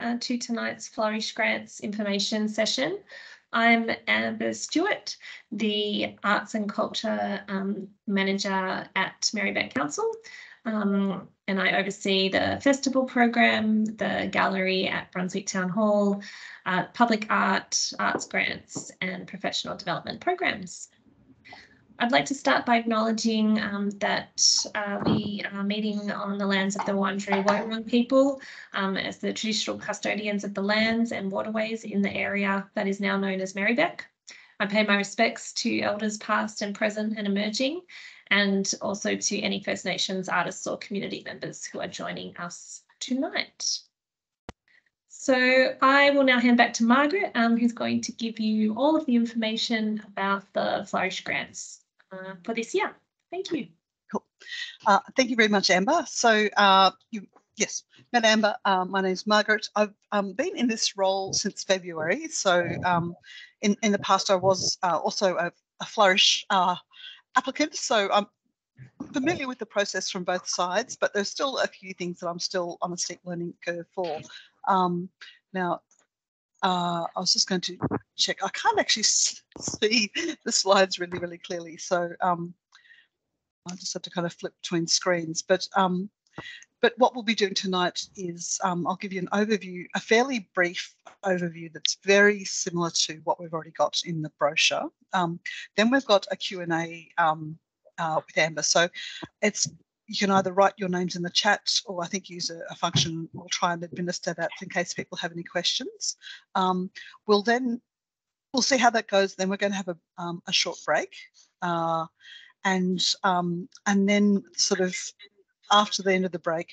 to tonight's Flourish Grants information session. I'm Amber Stewart, the Arts and Culture Manager at Merri-bek Council, and I oversee the festival program, the gallery at Brunswick Town Hall, public art, arts grants and professional development programs. I'd like to start by acknowledging that we are meeting on the lands of the Wurundjeri people as the traditional custodians of the lands and waterways in the area that is now known as Merri-bek. I pay my respects to elders past and present and emerging, and also to any First Nations artists or community members who are joining us tonight. So I will now hand back to Margaret, who's going to give you all of the information about the Flourish Grants for this year. Thank you. Cool. Thank you very much, Amber. So yes, met Amber. My name's Margaret. I've been in this role since February. So in the past, I was also a Flourish applicant. So I'm familiar with the process from both sides, but there's still a few things that I'm still on a steep learning curve for. Now, I was just going to check. I can't actually see the slides really clearly, so I just have to kind of flip between screens. But what we'll be doing tonight is I'll give you an overview, a fairly brief overview that's very similar to what we've already got in the brochure. Then we've got a Q&A with Amber. So you can either write your names in the chat, or I think use a function. We'll try and administer that in case people have any questions. We'll see how that goes. Then we're going to have a short break, and then sort of after the end of the break,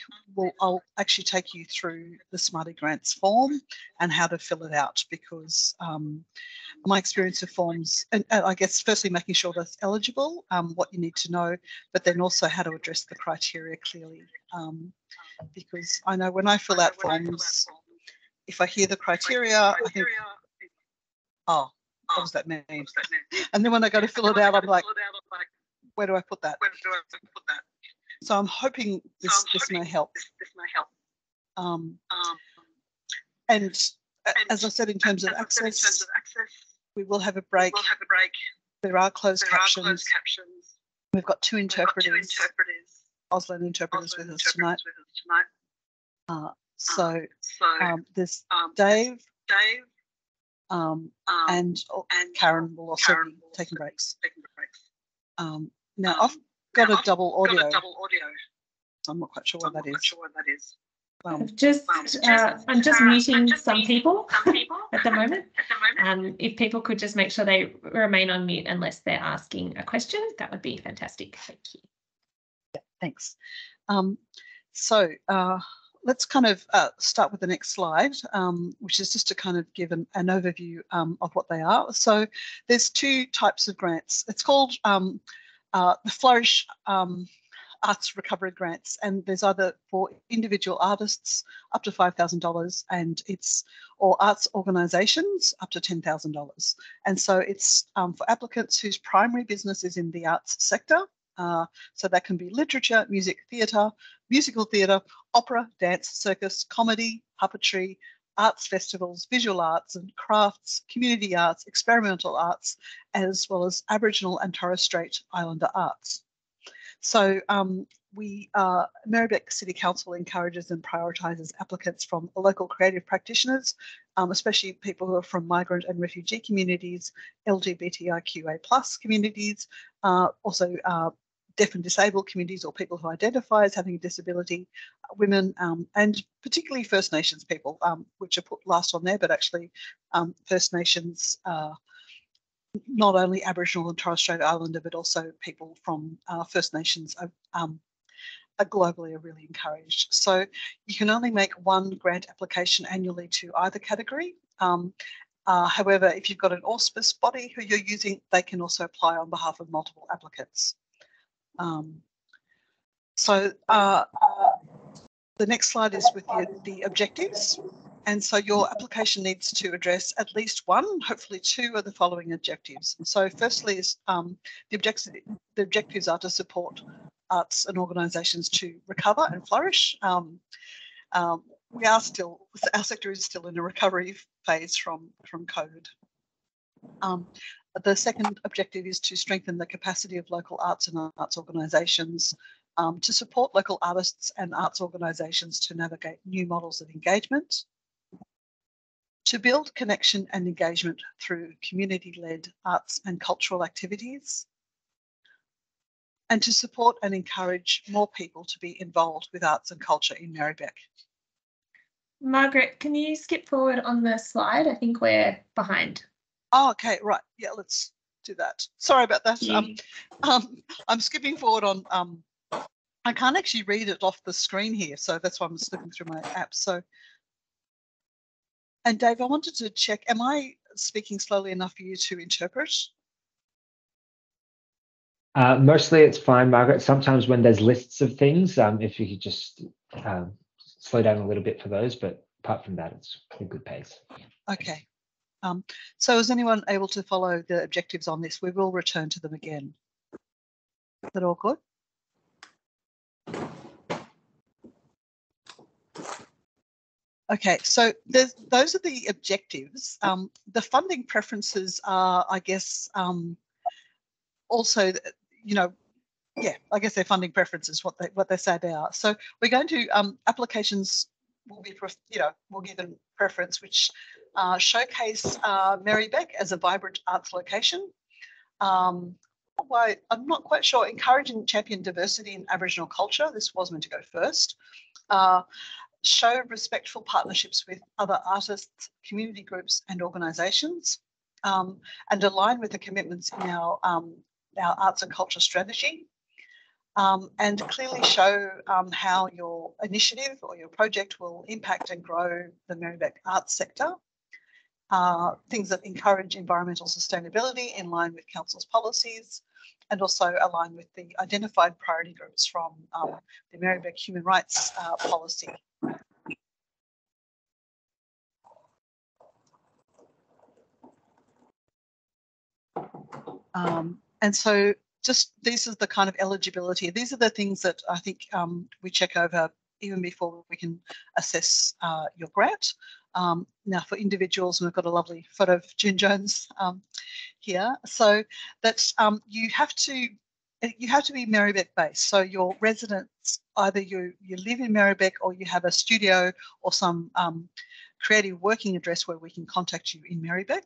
I'll actually take you through the Smarty Grants form and how to fill it out, because my experience of forms, and I guess firstly making sure that's eligible, what you need to know, but then also how to address the criteria clearly, because I know when I fill out forms, if I hear the criteria, I think, oh, what does that mean? And then when I go to fill it out, I'm like, where do I put that? So I'm hoping this may help. And as I said, in terms of access, we will have a break. There are closed captions. We've got two interpreters, Auslan interpreters with us tonight. So there's Dave, and Karen will also be taking breaks. Now I've got a double audio. So I'm not quite sure what that is. I'm just muting some people at the moment. If people could just make sure they remain on mute unless they're asking a question, that would be fantastic. Thank you. Yeah, thanks. So let's kind of start with the next slide, which is just to kind of give an overview of what they are. So there's two types of grants. It's called the Flourish Arts Recovery Grants, and there's either for individual artists up to $5,000, and or arts organisations up to $10,000. And so it's for applicants whose primary business is in the arts sector. So that can be literature, music, theatre, musical theatre, opera, dance, circus, comedy, puppetry, arts festivals, visual arts and crafts, community arts, experimental arts, as well as Aboriginal and Torres Strait Islander arts. So Merri-bek City Council encourages and prioritises applicants from local creative practitioners, especially people who are from migrant and refugee communities, LGBTIQA+ communities, also deaf and disabled communities, or people who identify as having a disability, women, and particularly First Nations people, which are put last on there, but actually First Nations, not only Aboriginal and Torres Strait Islander, but also people from First Nations are globally are really encouraged. So you can only make one grant application annually to either category. However, if you've got an auspice body who you're using, they can also apply on behalf of multiple applicants. So the next slide is with the objectives. And so your application needs to address at least one, hopefully two, of the following objectives. And so firstly is the objectives are to support arts and organisations to recover and flourish. our sector is still in a recovery phase from COVID. The second objective is to strengthen the capacity of local arts and arts organisations to support local artists and arts organisations to navigate new models of engagement, to build connection and engagement through community-led arts and cultural activities, and to support and encourage more people to be involved with arts and culture in Merri-bek. Margaret, can you skip forward on the slide? I think we're behind. Oh, okay, right. Yeah, let's do that. Sorry about that. I'm skipping forward on, I can't actually read it off the screen here, so that's why I'm just looking through my app. So, and Dave, I wanted to check, am I speaking slowly enough for you to interpret? Mostly it's fine, Margaret. Sometimes when there's lists of things, if you could just slow down a little bit for those, but apart from that, it's a good pace. Okay. So is anyone able to follow the objectives on this? We will return to them again. Is that all good? Okay, so those are the objectives. The funding preferences are, I guess, also, you know, yeah, I guess they're funding preferences, what they say they are. So we're going to applications will be, you know, will give them preference, which showcase Merri-bek as a vibrant arts location. I'm not quite sure. Encourage and champion diversity in Aboriginal culture. This was meant to go first. Show respectful partnerships with other artists, community groups, and organisations, and align with the commitments in our arts and culture strategy. And clearly show how your initiative or your project will impact and grow the Merri-bek arts sector. Things that encourage environmental sustainability in line with Council's policies, and also align with the identified priority groups from the Merri-bek human rights policy. And so just this is the kind of eligibility. These are the things that I think we check over even before we can assess your grant. Now for individuals, we've got a lovely photo of June Jones here. So that's you have to be Merri-bek based. So your residents, either you live in Merri-bek or you have a studio or some creative working address where we can contact you in Merri-bek.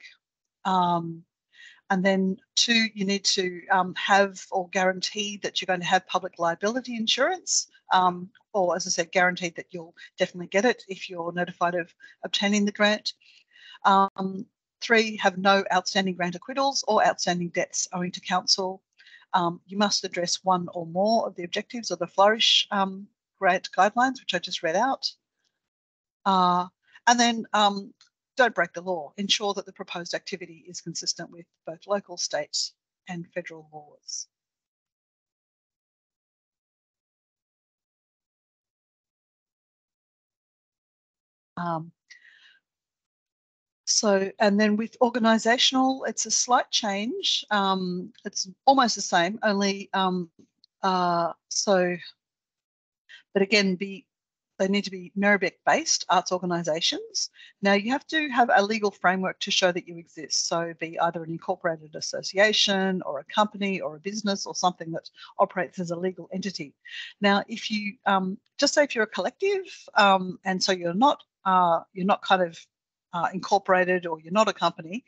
And then 2, you need to have or guarantee that you're going to have public liability insurance, or as I said, guaranteed that you'll definitely get it if you're notified of obtaining the grant. 3, have no outstanding grant acquittals or outstanding debts owing to council. You must address one or more of the objectives of the Flourish grant guidelines, which I just read out. And then don't break the law. Ensure that the proposed activity is consistent with both local, state and federal laws. So, and then with organisational, it's a slight change. It's almost the same, only but again, they need to be Merri-bek based arts organisations. Now you have to have a legal framework to show that you exist. So be either an incorporated association or a company or a business or something that operates as a legal entity. Now, if you just say if you're a collective and so you're not kind of incorporated or you're not a company,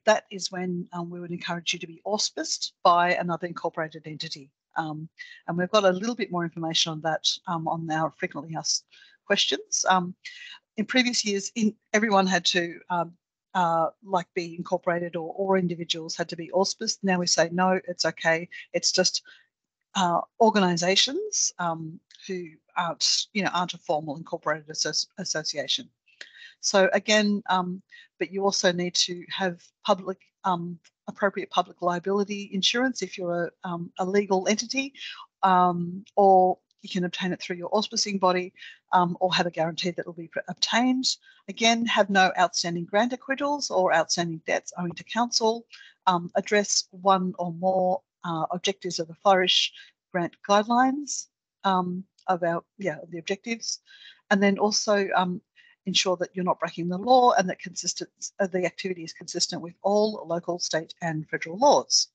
that is when we would encourage you to be auspiced by another incorporated entity. And we've got a little bit more information on that on our frequently asked questions. In previous years, everyone had to like be incorporated or individuals had to be auspiced. Now we say, no, it's okay. It's just organisations who aren't a formal incorporated association. So again, but you also need to have appropriate public liability insurance if you're a legal entity, or you can obtain it through your auspicing body, or have a guarantee that will be obtained. Again, have no outstanding grant acquittals or outstanding debts owing to council. Address one or more objectives of the Flourish grant guidelines of the objectives. And then also ensure that you're not breaking the law and that the activity is consistent with all local, state and federal laws.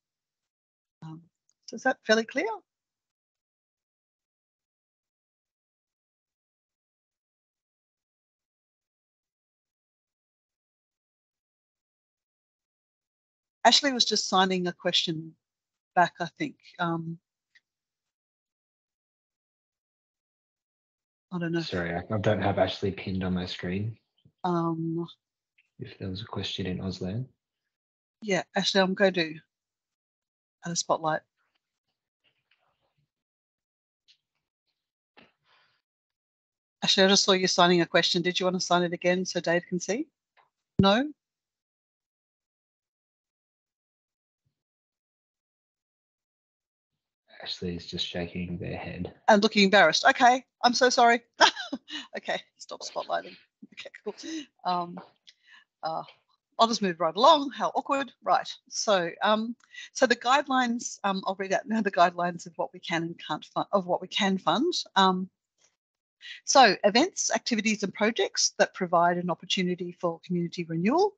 So is that fairly clear? Ashley was just signing a question back, I think. I don't know. Sorry, I don't have Ashley pinned on my screen. If there was a question in Auslan. Yeah, Ashley, I'm going to add a spotlight. Ashley, I just saw you signing a question. Did you want to sign it again so Dave can see? No? Ashley's just shaking their head. And looking embarrassed. Okay, I'm so sorry. Okay, stop spotlighting. Okay, cool. I'll just move right along. How awkward. Right. So so the guidelines, I'll read out now the guidelines of what we can and can't fund, of what we can fund. So events, activities and projects that provide an opportunity for community renewal.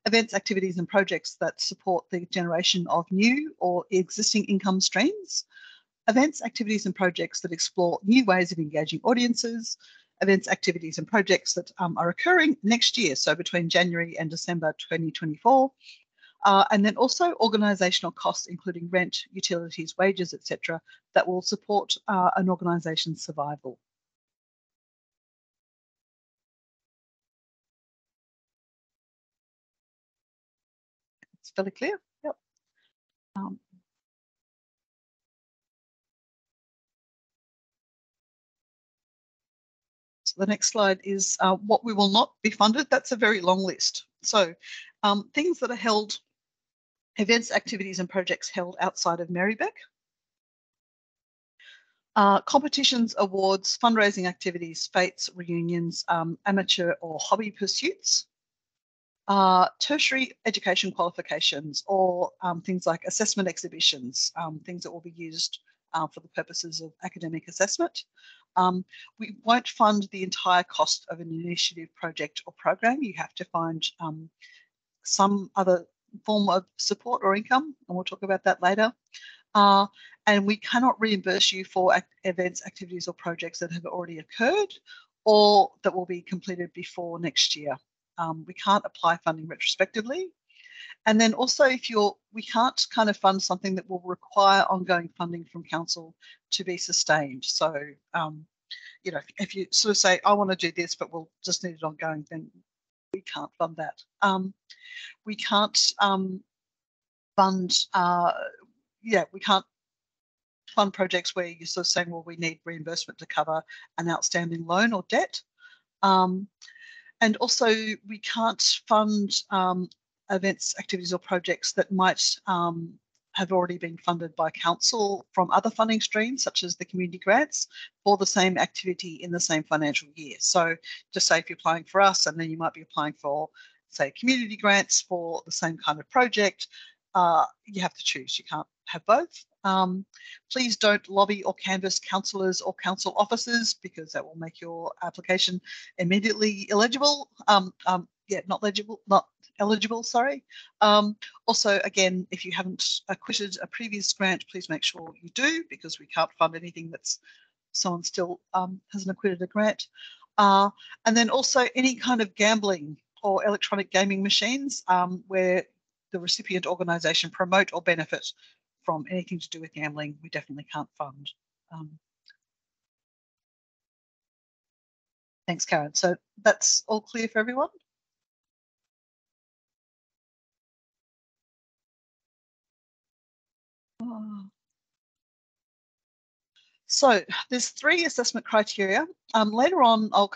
Events, activities and projects that support the generation of new or existing income streams. Events, activities and projects that explore new ways of engaging audiences. Events, activities and projects that are occurring next year, so between January and December 2024. And then also organisational costs, including rent, utilities, wages, etc., that will support an organisation's survival. It's fairly clear. Yep. So the next slide is what we will not be funded. That's a very long list. So things that are held, events, activities and projects held outside of Merri-bek. Competitions, awards, fundraising activities, fetes, reunions, amateur or hobby pursuits. Tertiary education qualifications or things like assessment exhibitions, things that will be used for the purposes of academic assessment. We won't fund the entire cost of an initiative, project or program. You have to find some other form of support or income, and we'll talk about that later. And we cannot reimburse you for events, activities or projects that have already occurred or that will be completed before next year. We can't apply funding retrospectively. And then also we can't kind of fund something that will require ongoing funding from council to be sustained. So, you know, if you sort of say, I want to do this, but we'll just need it ongoing, then we can't fund that. We can't we can't fund projects where you're sort of saying, well, we need reimbursement to cover an outstanding loan or debt. And also we can't fund events, activities or projects that might have already been funded by council from other funding streams, such as the community grants, for the same activity in the same financial year. So just say if you're applying for us and then you might be applying for, say, community grants for the same kind of project, you have to choose. You can't have both. Please don't lobby or canvass councillors or council officers because that will make your application immediately illegible. Not eligible, sorry. Also, again, if you haven't acquitted a previous grant, please make sure you do, because we can't fund anything that's someone still hasn't acquitted a grant. And then also any kind of gambling or electronic gaming machines where the recipient organisation promote or benefit from anything to do with gambling, we definitely can't fund. Thanks, Karen. So that's all clear for everyone? So there's 3 assessment criteria. Later on, I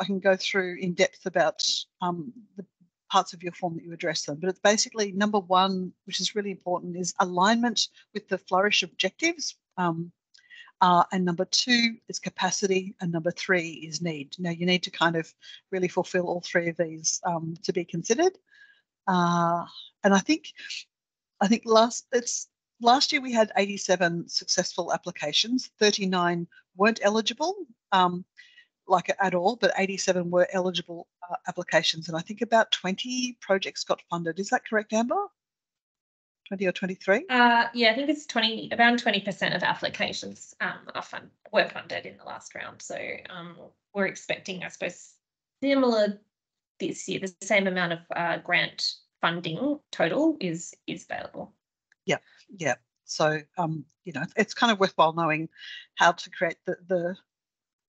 can go through in depth about the parts of your form that you address them, but it's basically number 1, which is really important, is alignment with the Flourish objectives. And number 2 is capacity, and number 3 is need. Now you need to kind of really fulfill all 3 of these to be considered. And I think last year we had 87 successful applications, 39 weren't eligible. like it at all, but 87 were eligible applications, and I think about 20 projects got funded. Is that correct, Amber? 20 or 23? Yeah, I think it's around 20% of applications were funded in the last round. So we're expecting, I suppose, similar this year. The same amount of grant funding total is available. Yeah, yeah. So you know, it's kind of worthwhile knowing how to create the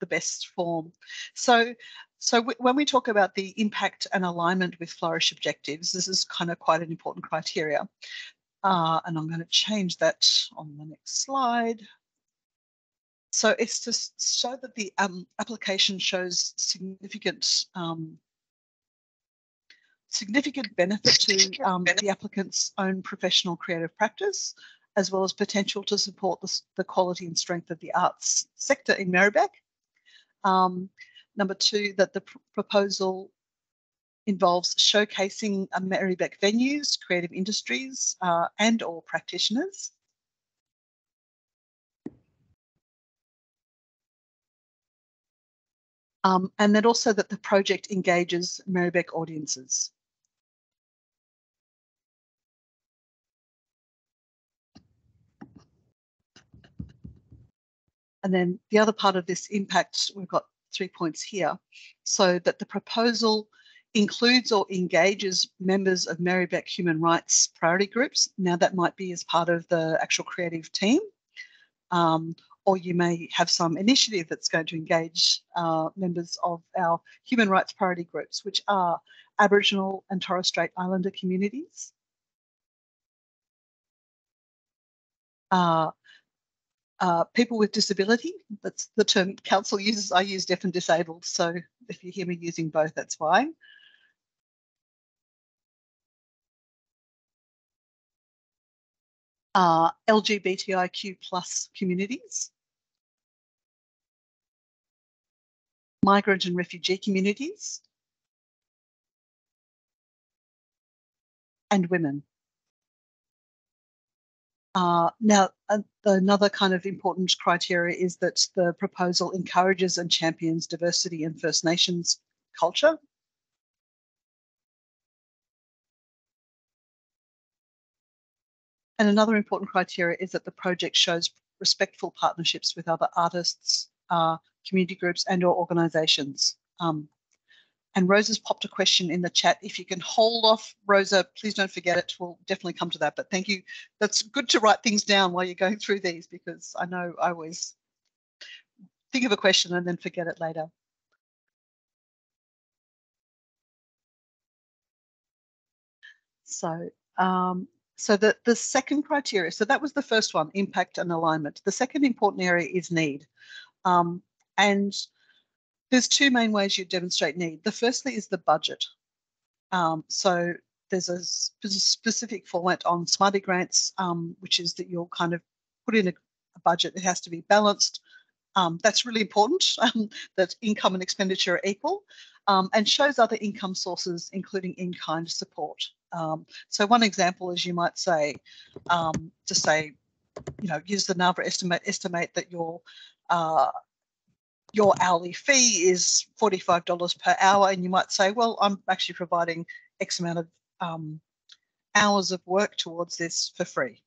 best form. So when we talk about the impact and alignment with Flourish objectives, this is kind of quite an important criteria. And I'm going to change that on the next slide. So it's to show that the application shows significant benefit to the applicant's own professional creative practice, as well as potential to support the quality and strength of the arts sector in Merri-bek. Number two, that the proposal involves showcasing Merri-bek venues, creative industries, and or practitioners. And then also that the project engages Merri-bek audiences. And then the other part of this impact, we've got 3 points here. So that the proposal includes or engages members of Merri-bek human rights priority groups. Now that might be as part of the actual creative team, or you may have some initiative that's going to engage members of our human rights priority groups, which are Aboriginal and Torres Strait Islander communities, people with disability. That's the term council uses. I use deaf and disabled, so if you hear me using both, that's fine. LGBTIQ plus communities, migrant and refugee communities, and women. Now, another kind of important criteria is that the proposal encourages and champions diversity and First Nations culture. And another important criteria is that the project shows respectful partnerships with other artists, community groups and or organisations. And Rosa's popped a question in the chat. If you can hold off, Rosa, please don't forget it. We'll definitely come to that, but thank you. That's good to write things down while you're going through these, because I know I always think of a question and then forget it later. So, the second criteria, so that was the first one, impact and alignment. The second important area is need. And there's two main ways you demonstrate need. The firstly is the budget. So there's a specific format on Smarty Grants, which is that you'll kind of put in a budget. It has to be balanced. That's really important, that income and expenditure are equal, and shows other income sources, including in-kind support. So one example is you might say, just say, you know, use the NAVRA estimate that your hourly fee is $45 per hour, and you might say, well, I'm actually providing X amount of hours of work towards this for free.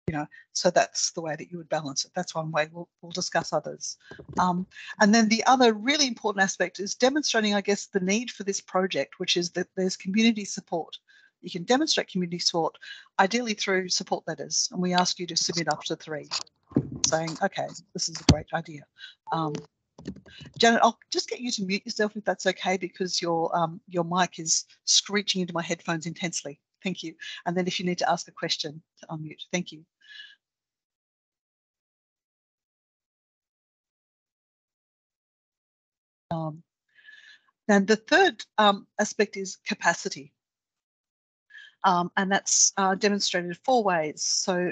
You know, so that's the way that you would balance it. That's one way. We'll discuss others. And then the other really important aspect is demonstrating, I guess, the need for this project, which is that there's community support. You can demonstrate community support, ideally through support letters, and we ask you to submit up to 3, saying, okay, this is a great idea. Janet, I'll just get you to mute yourself if that's okay, because your mic is screeching into my headphones intensely. Thank you. And then if you need to ask a question, to unmute. Thank you. And the third aspect is capacity. And that's demonstrated 4 ways. So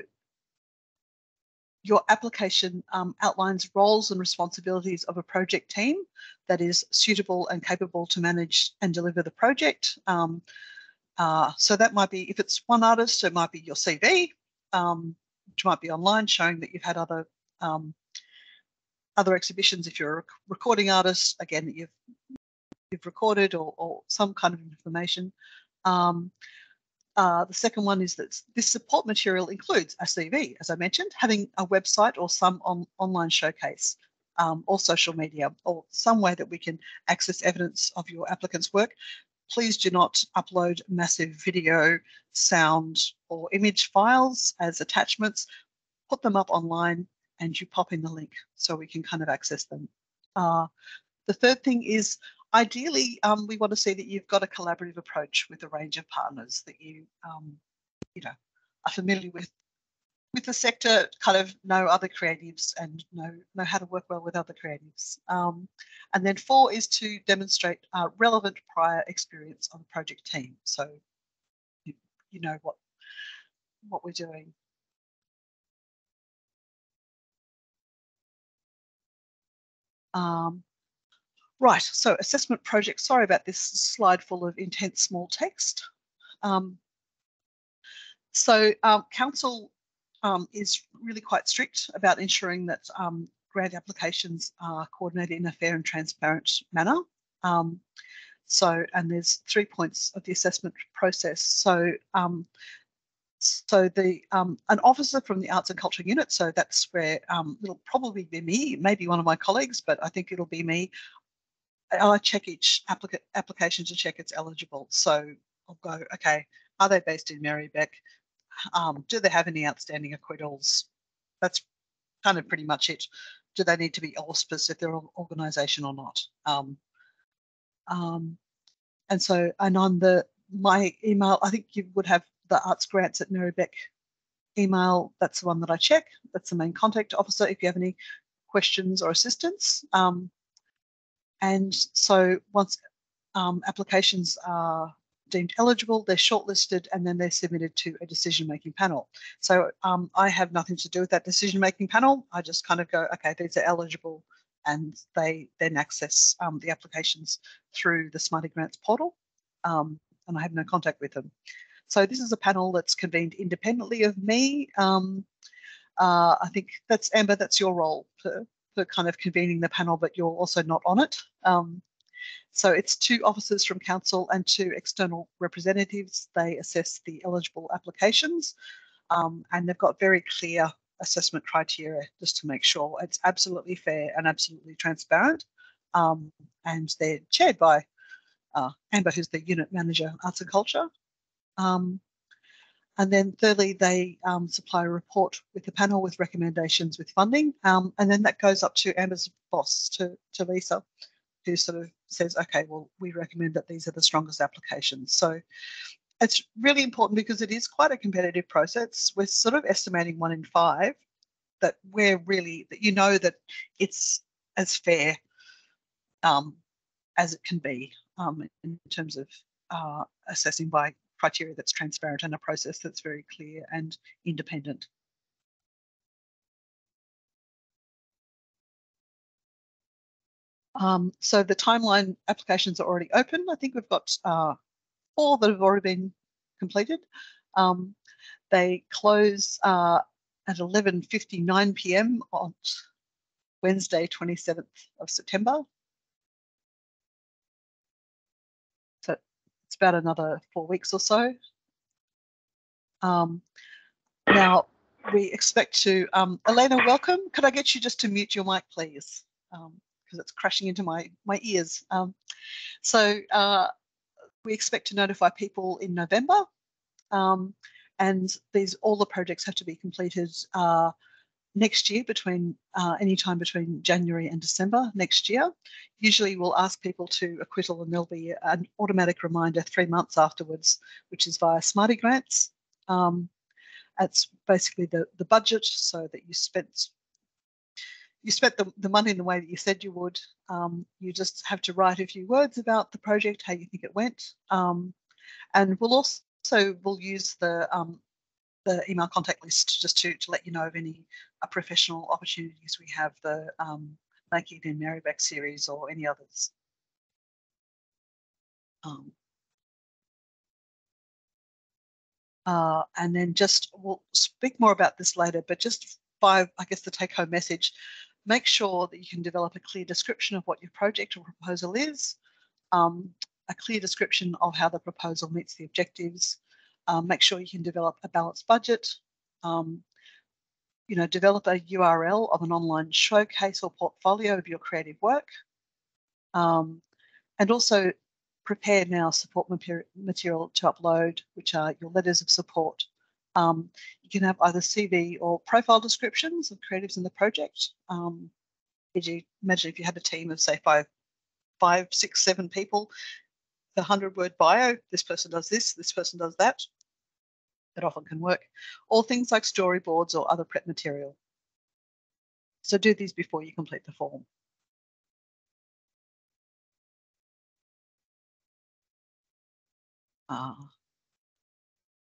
your application outlines roles and responsibilities of a project team that is suitable and capable to manage and deliver the project. So that might be, if it's one artist, it might be your CV, which might be online, showing that you've had other other exhibitions, if you're a recording artist, again, that you've recorded or some kind of information. The second one is that this support material includes a CV, as I mentioned, having a website or some online showcase, or social media, or some way that we can access evidence of your applicant's work. Please do not upload massive video, sound, or image files as attachments. Put them up online and you pop in the link so we can kind of access them. The third thing is, ideally, we want to see that you've got a collaborative approach with a range of partners, that you are familiar with the sector, kind of know other creatives and know how to work well with other creatives. And then 4 is to demonstrate relevant prior experience on the project team, so you know what we're doing. Right, so assessment project. Sorry about this slide full of intense small text. Council is really quite strict about ensuring that grant applications are coordinated in a fair and transparent manner. And there's 3 points of the assessment process. So an officer from the Arts and Culture Unit, so that's where it'll probably be me, maybe one of my colleagues, but I think it'll be me. I check each application to check it's eligible. So I'll go, okay, are they based in Merri-bek? Do they have any outstanding acquittals? That's kind of pretty much it. Do they need to be auspiced if they're an organisation or not? And on my email, I think you would have the Arts Grants at Merri-bek email. That's the one that I check. That's the main contact officer if you have any questions or assistance. And so once applications are deemed eligible, they're shortlisted and then they're submitted to a decision-making panel. So I have nothing to do with that decision-making panel. I just kind of go, okay, these are eligible, and they then access the applications through the Smarty Grants portal, and I have no contact with them. So this is a panel that's convened independently of me. I think that's, Amber, that's your role for kind of convening the panel, but you're also not on it. So it's 2 officers from council and 2 external representatives. They assess the eligible applications, and they've got very clear assessment criteria just to make sure it's absolutely fair and absolutely transparent. And they're chaired by Amber, who's the unit manager, Arts and Culture. And then thirdly, they supply a report with the panel with recommendations with funding. And then that goes up to Amber's boss, to Lisa, who sort of says, okay, well, we recommend that these are the strongest applications. So it's really important because it is quite a competitive process. We're sort of estimating 1 in 5 that that it's as fair as it can be in terms of assessing by criteria that's transparent and a process that's very clear and independent. So the timeline applications are already open. I think we've got 4 that have already been completed. They close at 11:59 p.m. on Wednesday, 27th of September. So it's about another 4 weeks or so. Now we expect to, Elena, welcome. Could I get you just to mute your mic, please? Because it's crashing into my ears. We expect to notify people in November, and all the projects have to be completed next year, any time between January and December next year. Usually we'll ask people to acquittal, and there'll be an automatic reminder 3 months afterwards, which is via Smarty Grants. That's basically the budget, so that you spent the money in the way that you said you would. You just have to write a few words about the project, how you think it went. And we'll use the email contact list just to let you know of any professional opportunities we have, the Making It in Merri-bek series or any others. And then we'll speak more about this later, but just 5, I guess the take-home message. Make sure that you can develop a clear description of what your project or proposal is, a clear description of how the proposal meets the objectives. Make sure you can develop a balanced budget. Develop a URL of an online showcase or portfolio of your creative work. And also prepare now support material to upload, which are your letters of support. You can have either CV or profile descriptions of creatives in the project. Imagine if you had a team of, say, five, 6, 7 people, the 100-word bio, this person does this person does that. That often can work. Or things like storyboards or other prep material. So do these before you complete the form.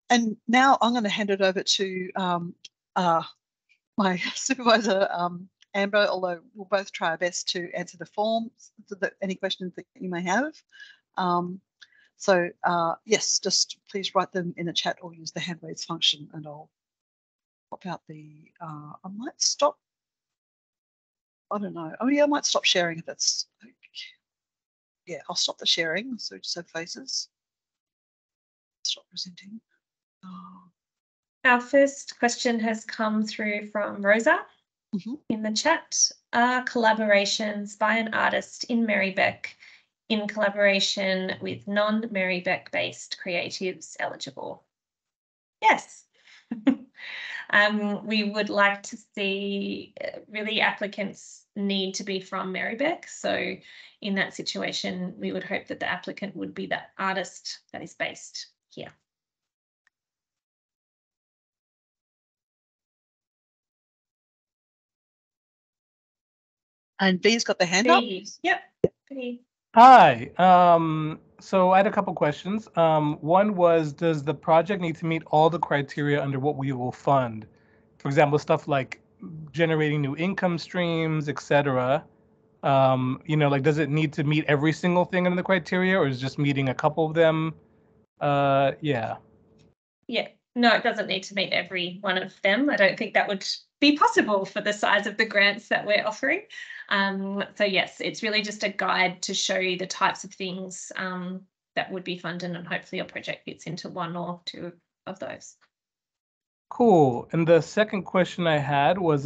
And now I'm going to hand it over to my supervisor, Amber, although we'll both try our best to answer the form, any questions that you may have. Yes, just please write them in the chat or use the hand raise function, and I'll pop out the, I might stop, I don't know. Oh yeah, I might stop sharing if that's, yeah, I'll stop the sharing. So just have faces. Stop presenting. Oh. Our first question has come through from Rosa in the chat. Are collaborations by an artist in Merri-bek in collaboration with non-Merri-bek based creatives eligible? Yes. We would like to see really applicants need to be from Merri-bek. So in that situation, we would hope that the applicant would be the artist that is based here. And B's got the hand up. Yep. B. Hi. So I had a couple questions. One was, does the project need to meet all the criteria under what we will fund? For example, stuff like generating new income streams, etc. Like, does it need to meet every single thing under the criteria, or is just meeting a couple of them? Yeah. Yeah. No, it doesn't need to meet every one of them. I don't think that would be possible for the size of the grants that we're offering. So yes, it's really just a guide to show you the types of things that would be funded, and hopefully your project fits into one or two of those. Cool. And the second question I had was,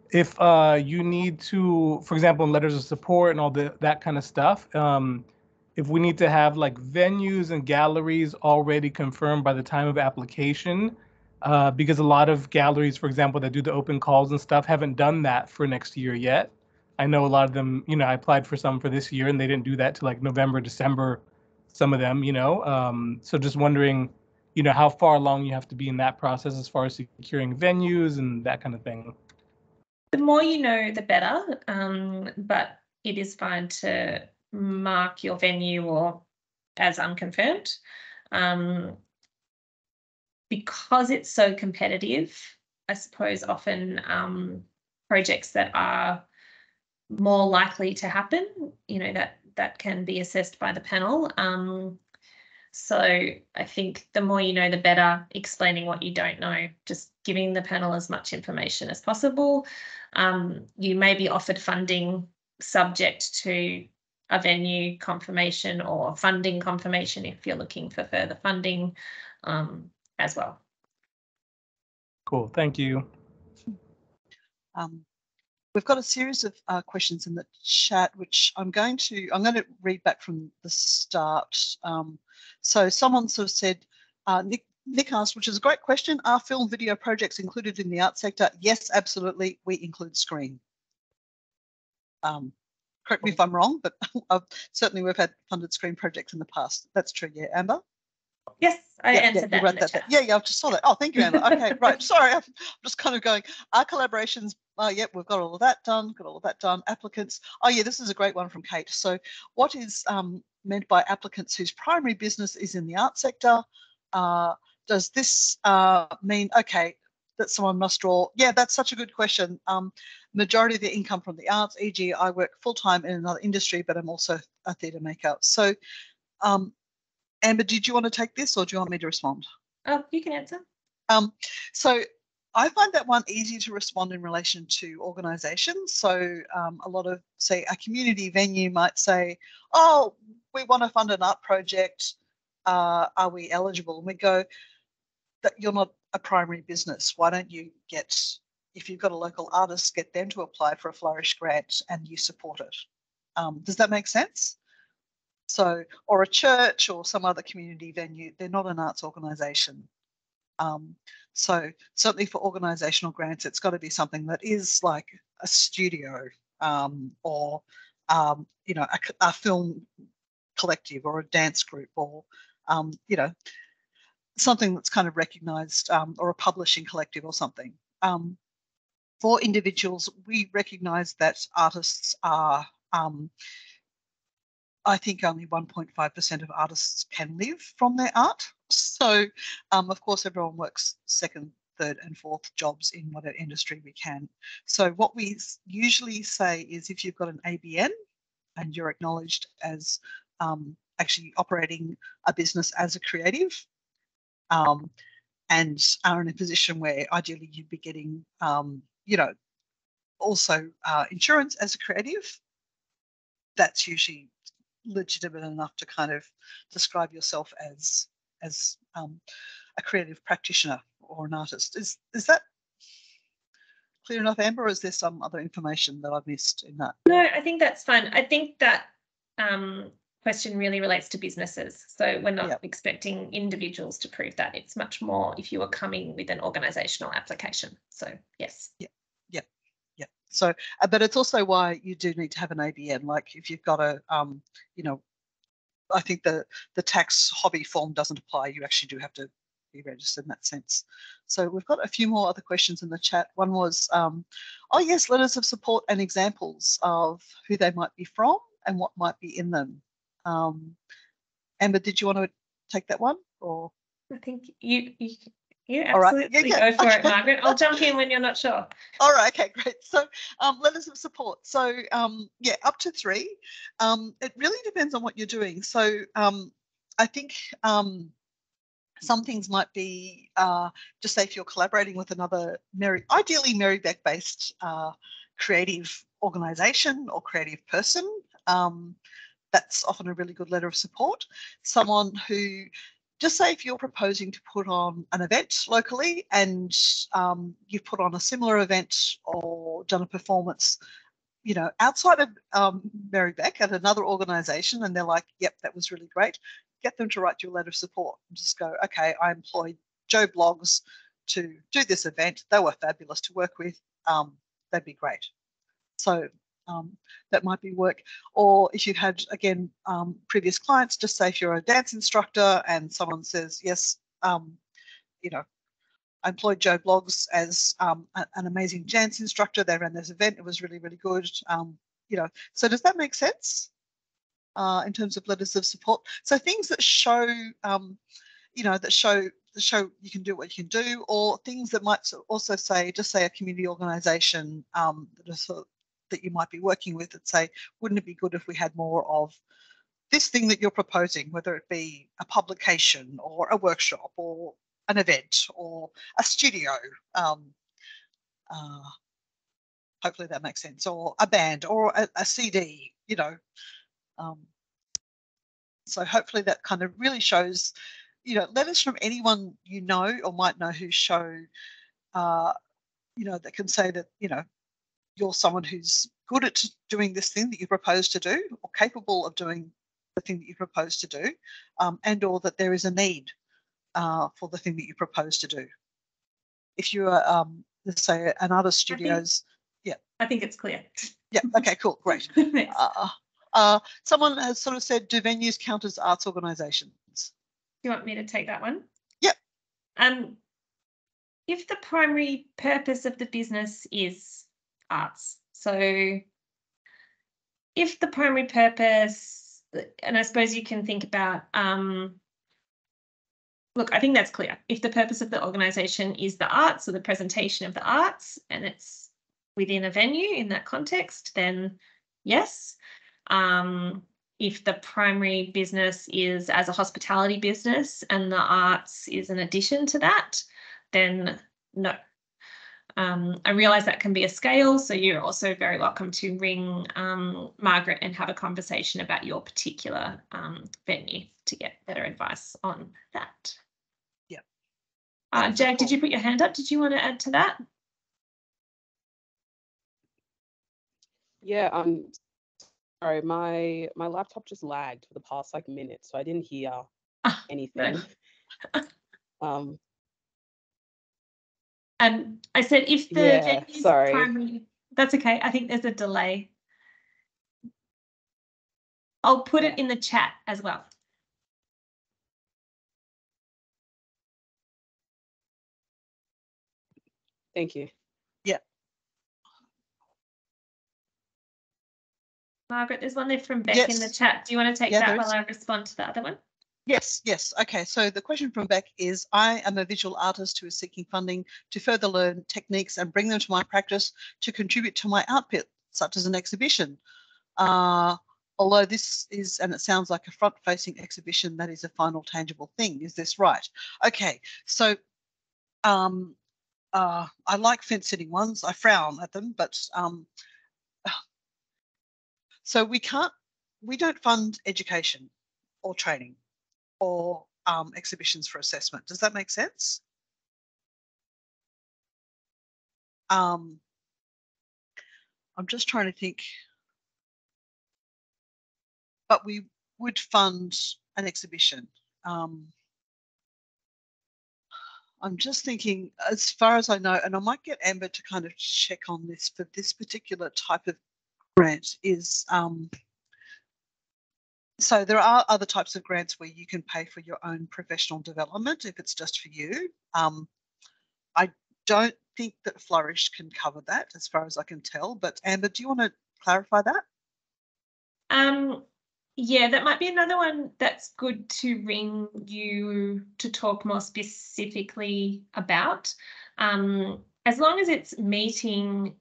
if you need to, for example, in letters of support and all that kind of stuff, if we need to have like venues and galleries already confirmed by the time of application, because a lot of galleries, for example, that do the open calls and stuff haven't done that for next year yet. I know a lot of them, I applied for some for this year and they didn't do that till like November, December, some of them, so just wondering, how far along you have to be in that process as far as securing venues and that kind of thing. The more you know, the better, but it is fine to mark your venue or as unconfirmed. Because it's so competitive, I suppose often projects that are more likely to happen, that can be assessed by the panel. So I think the more you know, the better, explaining what you don't know, just giving the panel as much information as possible. You may be offered funding subject to a venue confirmation or funding confirmation if you're looking for further funding as well. Cool, thank you. We've got a series of questions in the chat, which I'm going to read back from the start. So someone sort of said, Nick asked, which is a great question, are film video projects included in the arts sector? Yes, absolutely, we include screen. Correct me if I'm wrong, but certainly we've had funded screen projects in the past. That's true, yeah, Amber? Yes, I answered that in the chat. Yeah, I just saw that. Oh, thank you, Amber. Okay, right. Sorry, I'm just kind of going, our collaborations, yep, we've got all of that done, Applicants. Oh, yeah, this is a great one from Kate. So what is meant by applicants whose primary business is in the arts sector? Does this mean, okay, that someone must draw? Yeah, that's such a good question. Majority of the income from the arts, e.g. I work full-time in another industry, but I'm also a theatre maker. So Amber, did you want to take this or do you want me to respond? Oh, you can answer. So I find that one easy to respond in relation to organisations. So a lot of, say, a community venue might say, oh, we want to fund an art project. Are we eligible? And we go, that you're not a primary business. Why don't you get, if you've got a local artist, get them to apply for a Flourish grant and you support it. Does that make sense? So, or a church or some other community venue, they're not an arts organisation. So certainly for organisational grants, it's got to be something that is like a studio or, you know, a film collective or a dance group or, you know, something that's kind of recognised or a publishing collective or something. For individuals, we recognise that artists are, I think only 1.5% of artists can live from their art. So, of course, everyone works second, third and fourth jobs in whatever industry we can. So what we usually say is if you've got an ABN and you're acknowledged as actually operating a business as a creative and are in a position where ideally you'd be getting, you know, also insurance as a creative, that's usually legitimate enough to kind of describe yourself as a creative practitioner or an artist. Is that clear enough, Amber, or is there some other information that I've missed in that? No, I think that's fine. I think that question really relates to businesses. So we're not expecting individuals to prove that. It's much more if you are coming with an organisational application. So yes. Yeah. So, but it's also why you do need to have an ABN. Like if you've got a, you know, I think the tax hobby form doesn't apply. You actually do have to be registered in that sense. So we've got a few more other questions in the chat. One was, oh yes, letters of support and examples of who they might be from and what might be in them. Amber, did you want to take that one? Or I think you absolutely all right. go for it, Margaret. I'll jump in when you're not sure. All right, okay, great. So letters of support. So yeah, up to 3. It really depends on what you're doing. So I think some things might be just say if you're collaborating with another ideally Merri-bek based creative organisation or creative person. That's often a really good letter of support. Someone who, just say if you're proposing to put on an event locally and you've put on a similar event or done a performance, you know, outside of Merri-bek at another organisation, and they're like, yep, that was really great, get them to write you a letter of support and just go, okay, I employed Joe Blogs to do this event. They were fabulous to work with. That'd be great. So that might be work. Or if you've had, again, previous clients, just say if you're a dance instructor and someone says, yes, you know, I employed Joe Blogs as an amazing dance instructor. They ran this event. It was really, really good. You know, so does that make sense in terms of letters of support? So things that show, you know, that show you can do what you can do, or things that might also say, just say a community organisation that you might be working with that say, wouldn't it be good if we had more of this thing that you're proposing, whether it be a publication or a workshop or an event or a studio. Hopefully that makes sense, or a band or a CD, you know. So hopefully that kind of really shows, you know, letters from anyone you know or might know who show, you know, that can say that, you know, you're someone who's good at doing this thing that you propose to do or capable of doing the thing that you propose to do, and or that there is a need for the thing that you propose to do. If you are, let's say, an artist studios, I think it's clear. Yeah, okay, cool, great. Someone has sort of said, do venues count as arts organisations? Do you want me to take that one? Yep. If the primary purpose of the business is arts, so if the primary purpose, and I suppose you can think about, look, I think that's clear. If the purpose of the organisation is the arts or the presentation of the arts, and it's within a venue in that context, then yes. If the primary business is as a hospitality business and the arts is an addition to that, then no. I realise that can be a scale, so you're also very welcome to ring Margaret and have a conversation about your particular venue to get better advice on that. Yeah. Jag, did you put your hand up? Did you want to add to that? Yeah, sorry, my laptop just lagged for the past like minute, so I didn't hear anything. No. I said if the Yeah, venue's sorry. primary, that's okay. I think there's a delay. I'll put it in the chat as well. Thank you. Yeah. Margaret, there's one there from Beck in the chat. Do you want to take that while I respond to the other one? Yes. Okay, so the question from Beck is, I am a visual artist who is seeking funding to further learn techniques and bring them to my practice to contribute to my output, such as an exhibition. Although this is, and it sounds like a front-facing exhibition, that is a final tangible thing. Is this right? Okay, so I like fence-sitting ones. I frown at them, but so we don't fund education or training or exhibitions for assessment. Does that make sense? I'm just trying to think. But we would fund an exhibition. I'm just thinking, as far as I know, and I might get Amber to kind of check on this for this particular type of grant is, so there are other types of grants where you can pay for your own professional development if it's just for you. I don't think that Flourish can cover that as far as I can tell, but Amber, do you want to clarify that? Yeah, that might be another one that's good to ring you to talk more specifically about. As long as it's meeting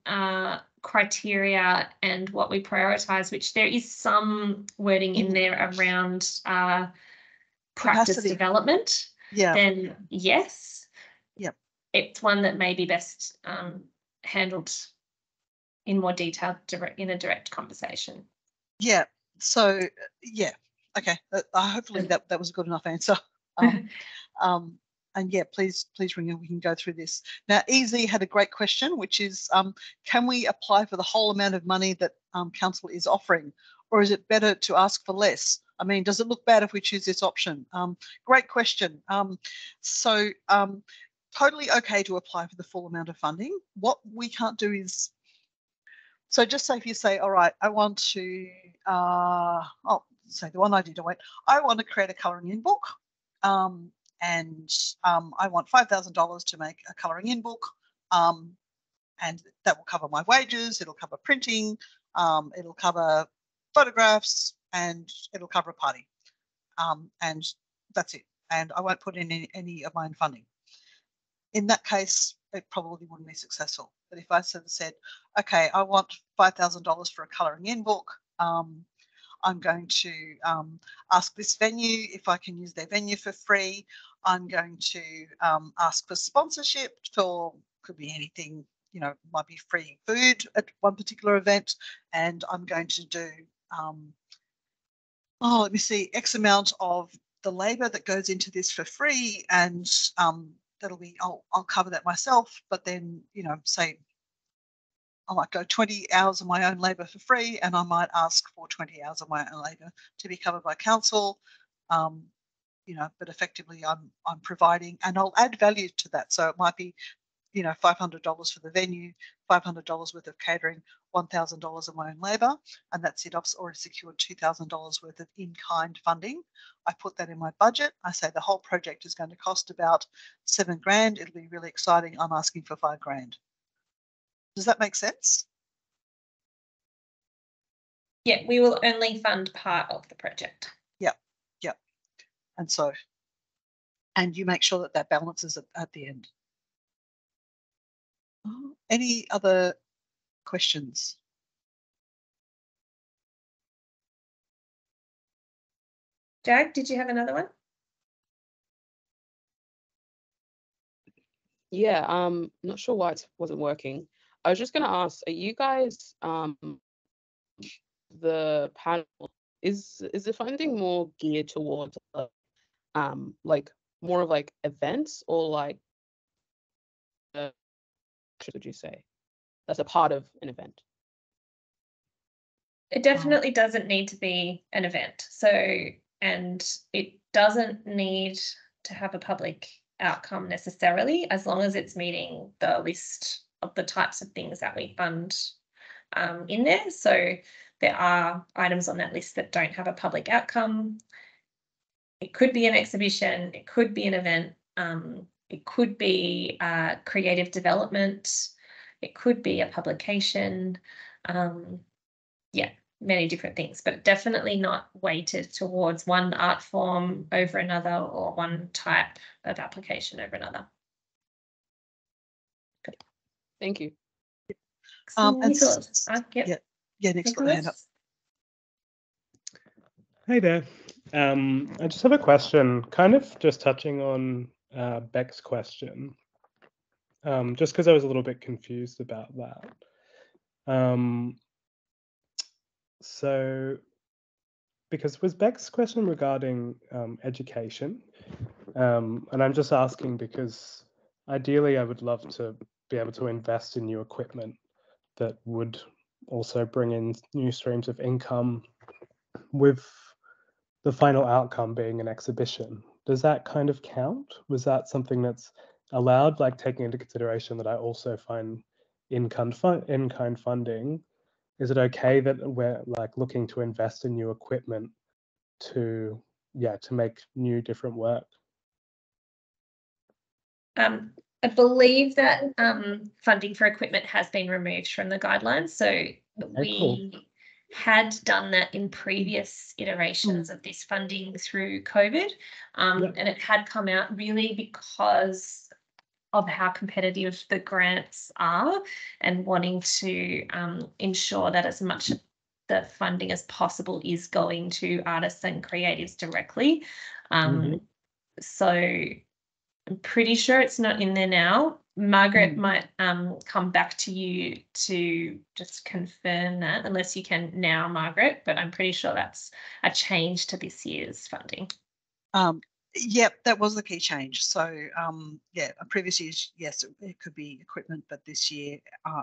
criteria and what we prioritise, which there is some wording in there around practice development, then yes. Yep. It's one that may be best handled in more detail in a direct conversation. Yeah. So yeah, okay. Hopefully that was a good enough answer. And yeah, please ring in. We can go through this. Now, EZ had a great question, which is, can we apply for the whole amount of money that council is offering, or is it better to ask for less? I mean, does it look bad if we choose this option? Great question. So totally okay to apply for the full amount of funding. What we can't do is, so just say if you say, all right, I want to, say the one I did, I want to create a colouring in book. And I want $5,000 to make a colouring in book, and that will cover my wages, it'll cover printing, it'll cover photographs, and it'll cover a party, and that's it. And I won't put in any of my own funding. In that case, it probably wouldn't be successful. But if I sort of said, okay, I want $5,000 for a colouring in book, I'm going to ask this venue if I can use their venue for free. I'm going to ask for sponsorship for, could be anything, you know, might be free food at one particular event. And I'm going to do, let me see, X amount of the labour that goes into this for free. And that'll be, I'll cover that myself. But then, you know, say, I might go 20 hours of my own labour for free, and I might ask for 20 hours of my own labour to be covered by council. You know, but effectively I'm providing, and I'll add value to that. So it might be, you know, $500 for the venue, $500 worth of catering, $1,000 of my own labour, and that's it. I've already secured $2,000 worth of in-kind funding. I put that in my budget. I say the whole project is going to cost about $7,000. It'll be really exciting. I'm asking for $5,000. Does that make sense? Yeah, we will only fund part of the project. Yep. And so, and you make sure that that balances at the end. Any other questions? Jag, did you have another one? Yeah, not sure why it wasn't working. I was just gonna ask, are you guys the panel, is the funding more geared towards like more of like events, or like would you say that's a part of an event? It definitely doesn't need to be an event. So, and it doesn't need to have a public outcome necessarily, as long as it's meeting the list of the types of things that we fund in there. So there are items on that list that don't have a public outcome. It could be an exhibition, it could be an event, it could be creative development, it could be a publication. Yeah, many different things, but definitely not weighted towards one art form over another or one type of application over another. Thank you. Nicholas, yeah, next got the hand up. Hey there. I just have a question, kind of just touching on Beck's question, just because I was a little bit confused about that. So, because was Beck's question regarding education, and I'm just asking because ideally I would love to be able to invest in new equipment that would also bring in new streams of income, with the final outcome being an exhibition. Does that kind of count? Was that something that's allowed, like taking into consideration that I also find in-kind funding? Is it okay that we're like looking to invest in new equipment to make new different work? I believe that funding for equipment has been removed from the guidelines. So we had done that in previous iterations of this funding through COVID, and it had come out really because of how competitive the grants are and wanting to ensure that as much of the funding as possible is going to artists and creatives directly. So I'm pretty sure it's not in there now. Margaret might come back to you to just confirm that, unless you can now, Margaret, but I'm pretty sure that's a change to this year's funding. Yep, that was the key change. So previous years, yes, it could be equipment, but this year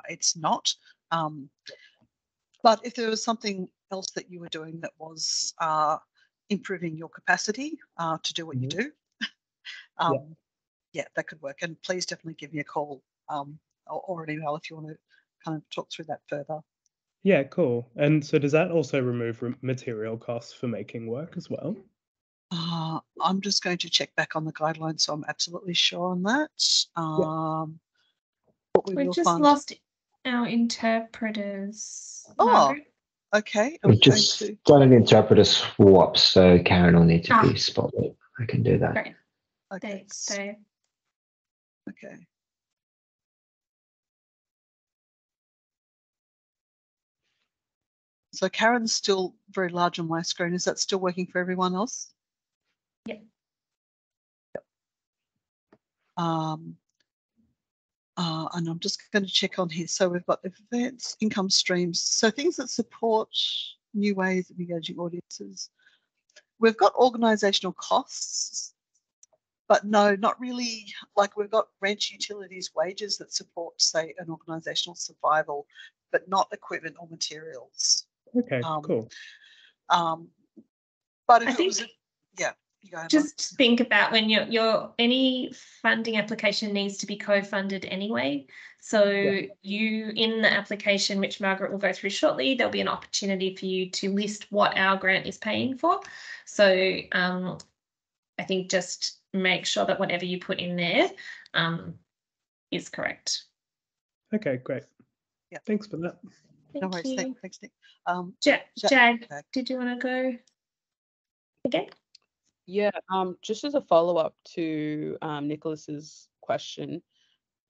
it's not. But if there was something else that you were doing that was improving your capacity to do what you do, that could work. And please definitely give me a call or an email if you want to kind of talk through that further. Yeah, cool. And so does that also remove material costs for making work as well? I'm just going to check back on the guidelines, so I'm absolutely sure on that. We've just lost our interpreters. Oh, Margaret. Okay. We've just done an interpreter swap, so Karen will need to be spotlit. I can do that. Great. Okay. Thanks, Dave. Okay. So Karen's still very large on my screen. Is that still working for everyone else? Yeah. And I'm just going to check on here. So we've got events, income streams, so things that support new ways of engaging audiences. We've got organisational costs, but no, not really. Like we've got rent, utilities, wages that support, say, an organisational survival, but not equipment or materials. Okay, cool. But if it was, you go, just think about when your any funding application needs to be co-funded anyway. So you, in the application, which Margaret will go through shortly, there'll be an opportunity for you to list what our grant is paying for. So I think just make sure that whatever you put in there is correct. Okay, great. Yeah. Thanks for that. No worries. Thanks, Nick. Jag, did you want to go again? Yeah, just as a follow-up to Nicholas's question,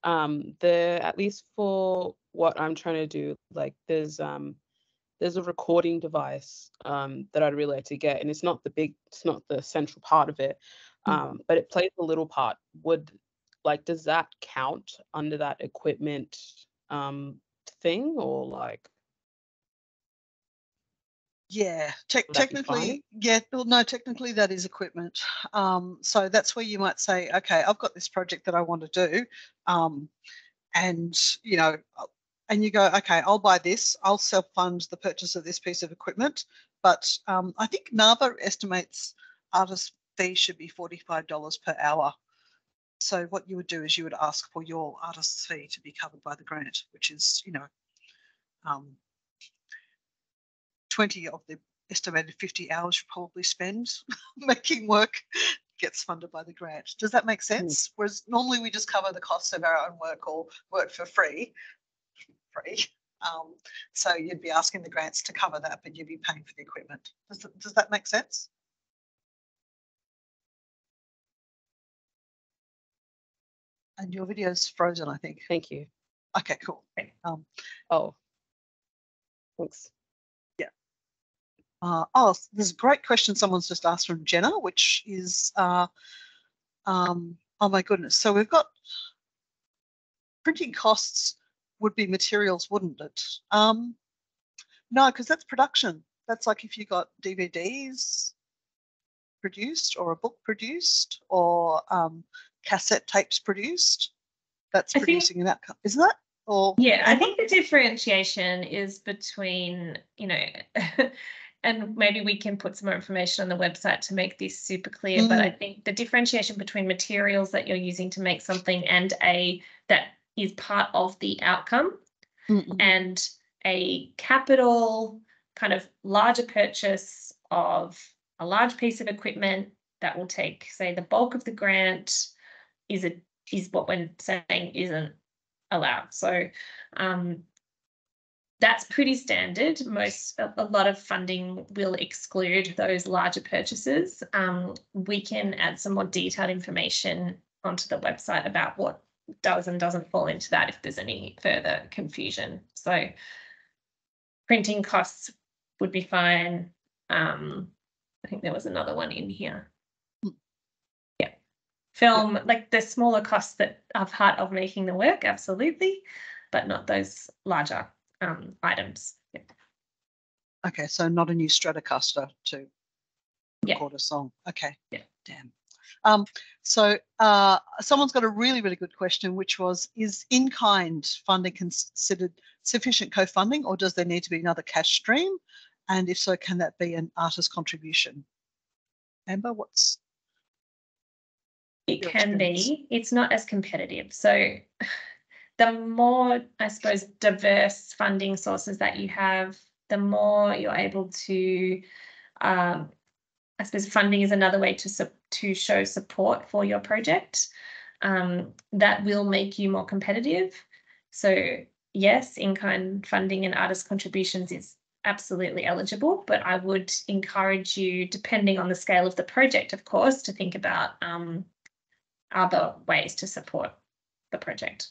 at least for what I'm trying to do, like there's a recording device that I'd really like to get, and it's not the central part of it, but it plays a little part. like, does that count under that equipment thing, or like? Yeah, Would that be technically, fine? yeah, well, no, technically that is equipment. So that's where you might say, okay, I've got this project that I want to do, and you know, and you go, okay, I'll buy this, I'll self-fund the purchase of this piece of equipment. But I think NAVA estimates artist fee should be $45 per hour. So what you would do is you would ask for your artist's fee to be covered by the grant, which is, 20 of the estimated 50 hours you probably spend making work gets funded by the grant. Does that make sense? Whereas normally we just cover the costs of our own work or work for free. So you'd be asking the grants to cover that, but you'd be paying for the equipment. Does that make sense? And your video's frozen, I think. Thank you. Okay, cool. Oh, thanks. There's a great question someone's just asked from Jenna, which is, oh my goodness. So we've got printing costs would be materials, wouldn't it? No, because that's production. That's like if you got DVDs produced or a book produced or cassette tapes produced, that's producing an outcome. Isn't that? Or yeah, I think the differentiation is between, and maybe we can put some more information on the website to make this super clear, but I think the differentiation between materials that you're using to make something and that is part of the outcome and a capital kind of larger purchase of a large piece of equipment that will take, say, the bulk of the grant is what we're saying isn't allowed. So that's pretty standard. A lot of funding will exclude those larger purchases. We can add some more detailed information onto the website about what does and doesn't fall into that if there's any further confusion. So printing costs would be fine. I think there was another one in here. Yeah. Film, like the smaller costs that are part of making the work, absolutely, but not those larger items. Yeah. Okay, so not a new Stratocaster to record a song. Okay. Yeah. Damn. So someone's got a really, really good question, which was, is in-kind funding considered sufficient co-funding, or does there need to be another cash stream? And if so, can that be an artist contribution? Amber, what's it can be. It's not as competitive. So the more, I suppose, diverse funding sources that you have, the more you're able to, I suppose funding is another way to show support for your project. That will make you more competitive. So yes, in-kind funding and artist contributions is absolutely eligible, but I would encourage you, depending on the scale of the project, of course, to think about other ways to support the project.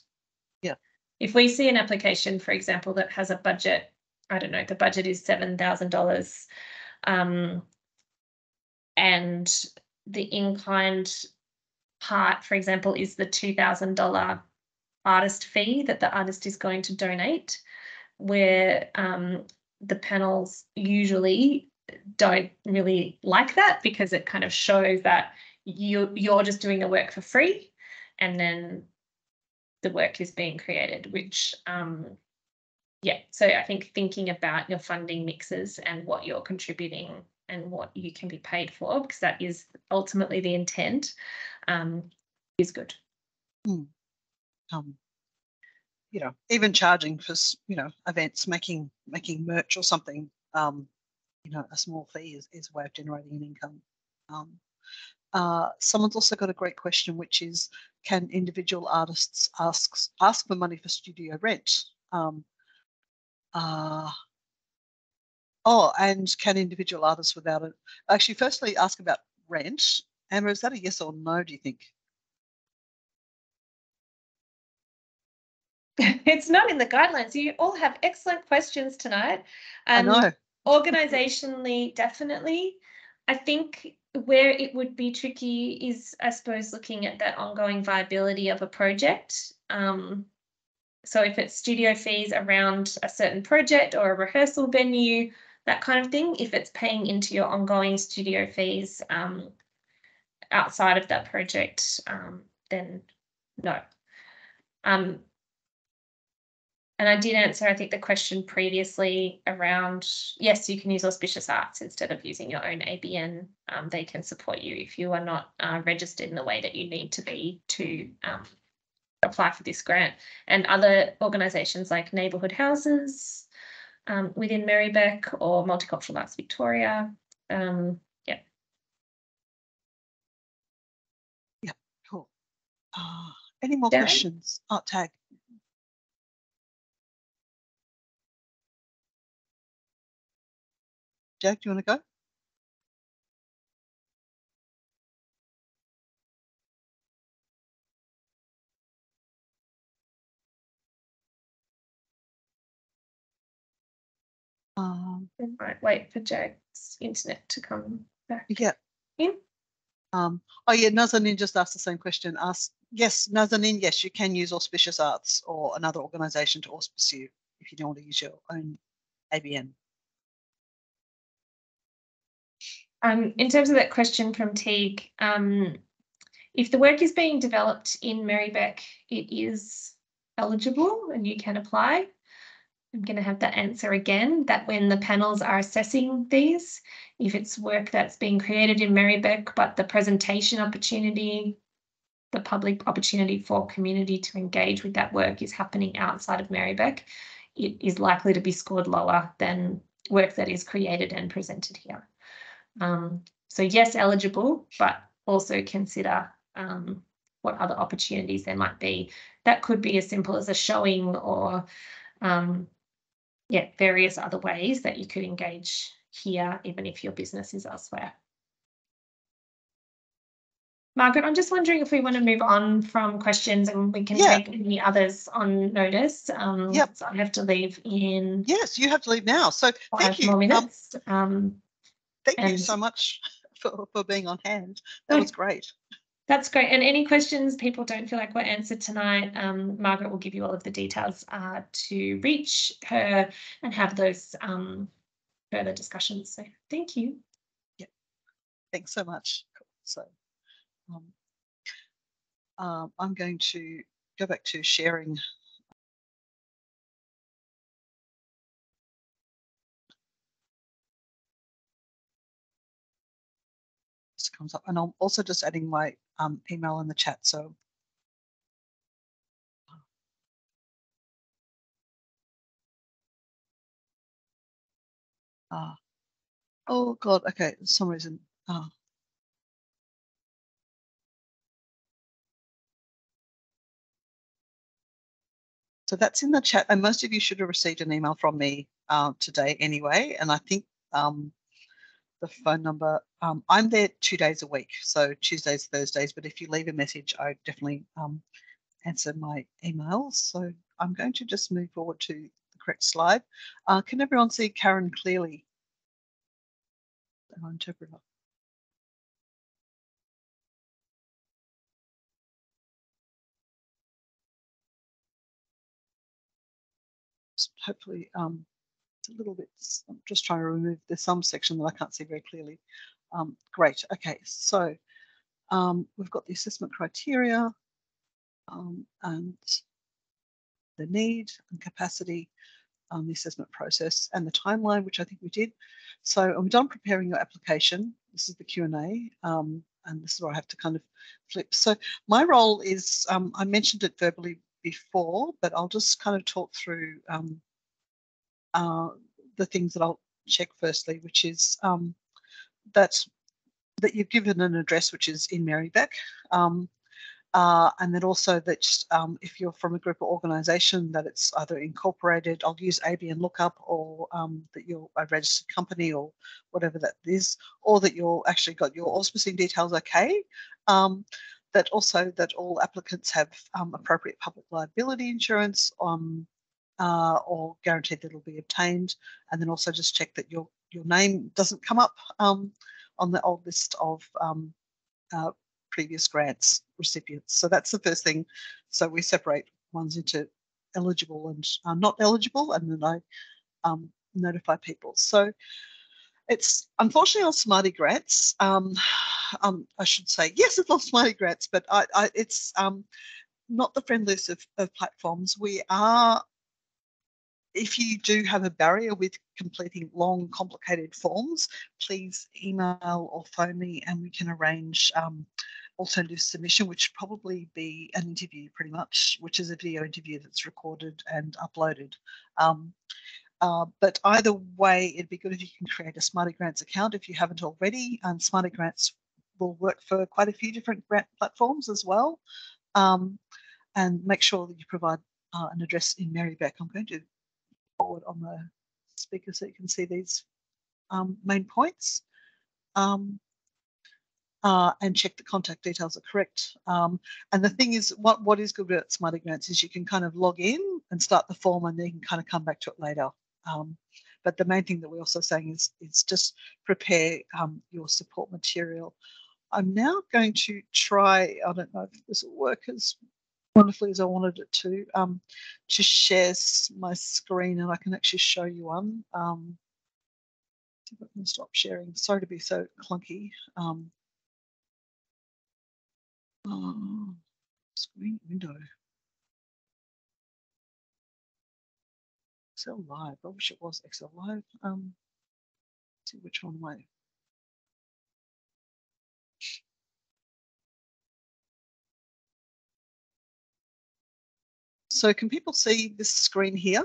Yeah. If we see an application, for example, that has a budget, I don't know, the budget is $7,000, and the in-kind part, for example, is the $2,000 artist fee that the artist is going to donate, where the panels usually don't really like that because it kind of shows that you're just doing the work for free and then the work is being created, which so I think thinking about your funding mixes and what you're contributing and what you can be paid for, because that is ultimately the intent, is good. Even charging for events, making merch or something, a small fee is a way of generating an income. Someone's also got a great question, which is, can individual artists ask for money for studio rent? And can individual artists without it actually firstly ask about rent? Amber, is that a yes or no, do you think? It's not in the guidelines. You all have excellent questions tonight. I know. Organisationally, definitely. I think where it would be tricky is, I suppose, looking at that ongoing viability of a project. So if it's studio fees around a certain project or a rehearsal venue, that kind of thing, if it's paying into your ongoing studio fees outside of that project, then no. And I did answer, I think, the question previously around, yes, you can use Auspicious Arts instead of using your own ABN. They can support you if you are not registered in the way that you need to be to apply for this grant. And other organisations like Neighbourhood Houses within Merri-bek or Multicultural Arts Victoria. Yeah. Yeah, cool. Any more Darren? questions? Tag. Jack, do you want to go? We might wait for Jack's internet to come back. Yeah. In. Oh yeah, Nazanin just asked the same question. Yes, Nazanin, yes, you can use Auspicious Arts or another organisation to auspice you if you don't want to use your own ABN. In terms of that question from Teague, if the work is being developed in Merri-bek, it is eligible and you can apply. I'm going to have that answer again, that when the panels are assessing these, if it's work that's being created in Merri-bek, but the presentation opportunity, the public opportunity for community to engage with that work is happening outside of Merri-bek, it is likely to be scored lower than work that is created and presented here. So yes, eligible, but also consider what other opportunities there might be. That could be as simple as a showing or various other ways that you could engage here, even if your business is elsewhere. Margaret, I'm just wondering if we want to move on from questions and we can take any others on notice. Yep. So I have to leave in. Yes, you have to leave now. So thank you. 5 more minutes. Thank you so much for being on hand. That was great. That's great. And any questions people don't feel like were answered tonight, Margaret will give you all of the details to reach her and have those further discussions. So thank you. Yeah, thanks so much. So I'm going to go back to sharing. This comes up, and I'm also just adding my email in the chat. So oh God, okay, for some reason. So that's in the chat, and most of you should have received an email from me today anyway. And I think the phone number, I'm there 2 days a week, so Tuesdays, Thursdays. But if you leave a message, I definitely answer my emails. So I'm going to just move forward to the correct slide. Can everyone see Karen clearly? Our interpreter. Hopefully it's a little bit, I'm just trying to remove, there's some section that I can't see very clearly. Great, okay, so we've got the assessment criteria and the need and capacity, the assessment process and the timeline, which I think we did. So I'm done preparing your application. This is the Q&A, and this is where I have to kind of flip. So my role is, I mentioned it verbally before, but I'll just kind of talk through the things that I'll check firstly, which is that you've given an address which is in Merri-bek, and then also that if you're from a group or organisation, that it's either incorporated, I'll use ABN lookup, or that you're a registered company or whatever that is, or that you're actually got your auspicing details okay. That also that all applicants have appropriate public liability insurance or guaranteed that it'll be obtained, and then also just check that your name doesn't come up on the old list of previous grants recipients. So that's the first thing. So we separate ones into eligible and not eligible, and then I notify people. So it's unfortunately on Smarty Grants. I should say, yes, it's on Smarty Grants, but it's not the friendliest of platforms. We are, if you do have a barrier with completing long, complicated forms, please email or phone me and we can arrange alternative submission, which would probably be an interview pretty much, which is a video interview that's recorded and uploaded. But either way, it'd be good if you can create a Smarty Grants account if you haven't already. And Smarty Grants will work for quite a few different grant platforms as well. And make sure that you provide an address in Merri-bek. I'm going to forward on the speaker so you can see these main points. And check the contact details are correct. And the thing is, what is good about Smarty Grants is you can kind of log in and start the form and then you can kind of come back to it later. But the main thing that we're also saying is just prepare your support material. I'm now going to try, I don't know if this will work as wonderfully as I wanted it to share my screen and I can actually show you one. See if I can stop sharing. Sorry to be so clunky. Screen window. Excel Live. I wish it was Excel Live. See which one am I? So can people see this screen here?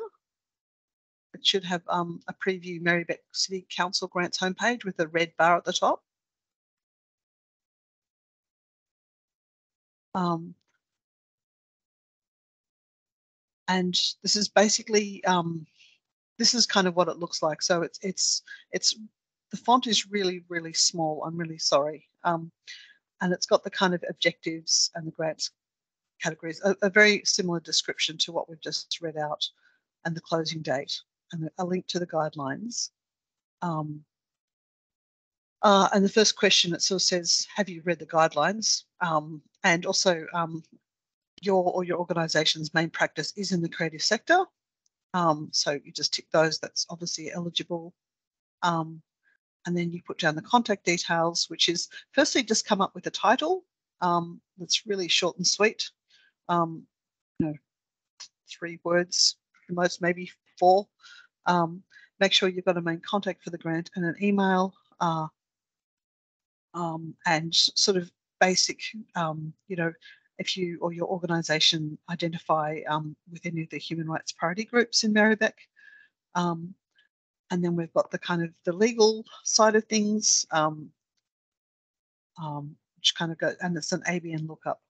It should have a preview Merri-bek City Council Grants homepage with a red bar at the top. And this is basically, this is kind of what it looks like. So it's the font is really, really small. I'm really sorry. And it's got the kind of objectives and the grants categories, a very similar description to what we've just read out, and the closing date, and a link to the guidelines. And the first question, it sort of says, have you read the guidelines? And also your or your organisation's main practice is in the creative sector. So you just tick those, that's obviously eligible. And then you put down the contact details, which is firstly just come up with a title that's really short and sweet. 3 words, the most, maybe 4. Make sure you've got a main contact for the grant and an email, and sort of basic, if you or your organisation identify with any of the human rights priority groups in Merri-bek. And then we've got the kind of the legal side of things, which kind of goes, and it's an ABN lookup.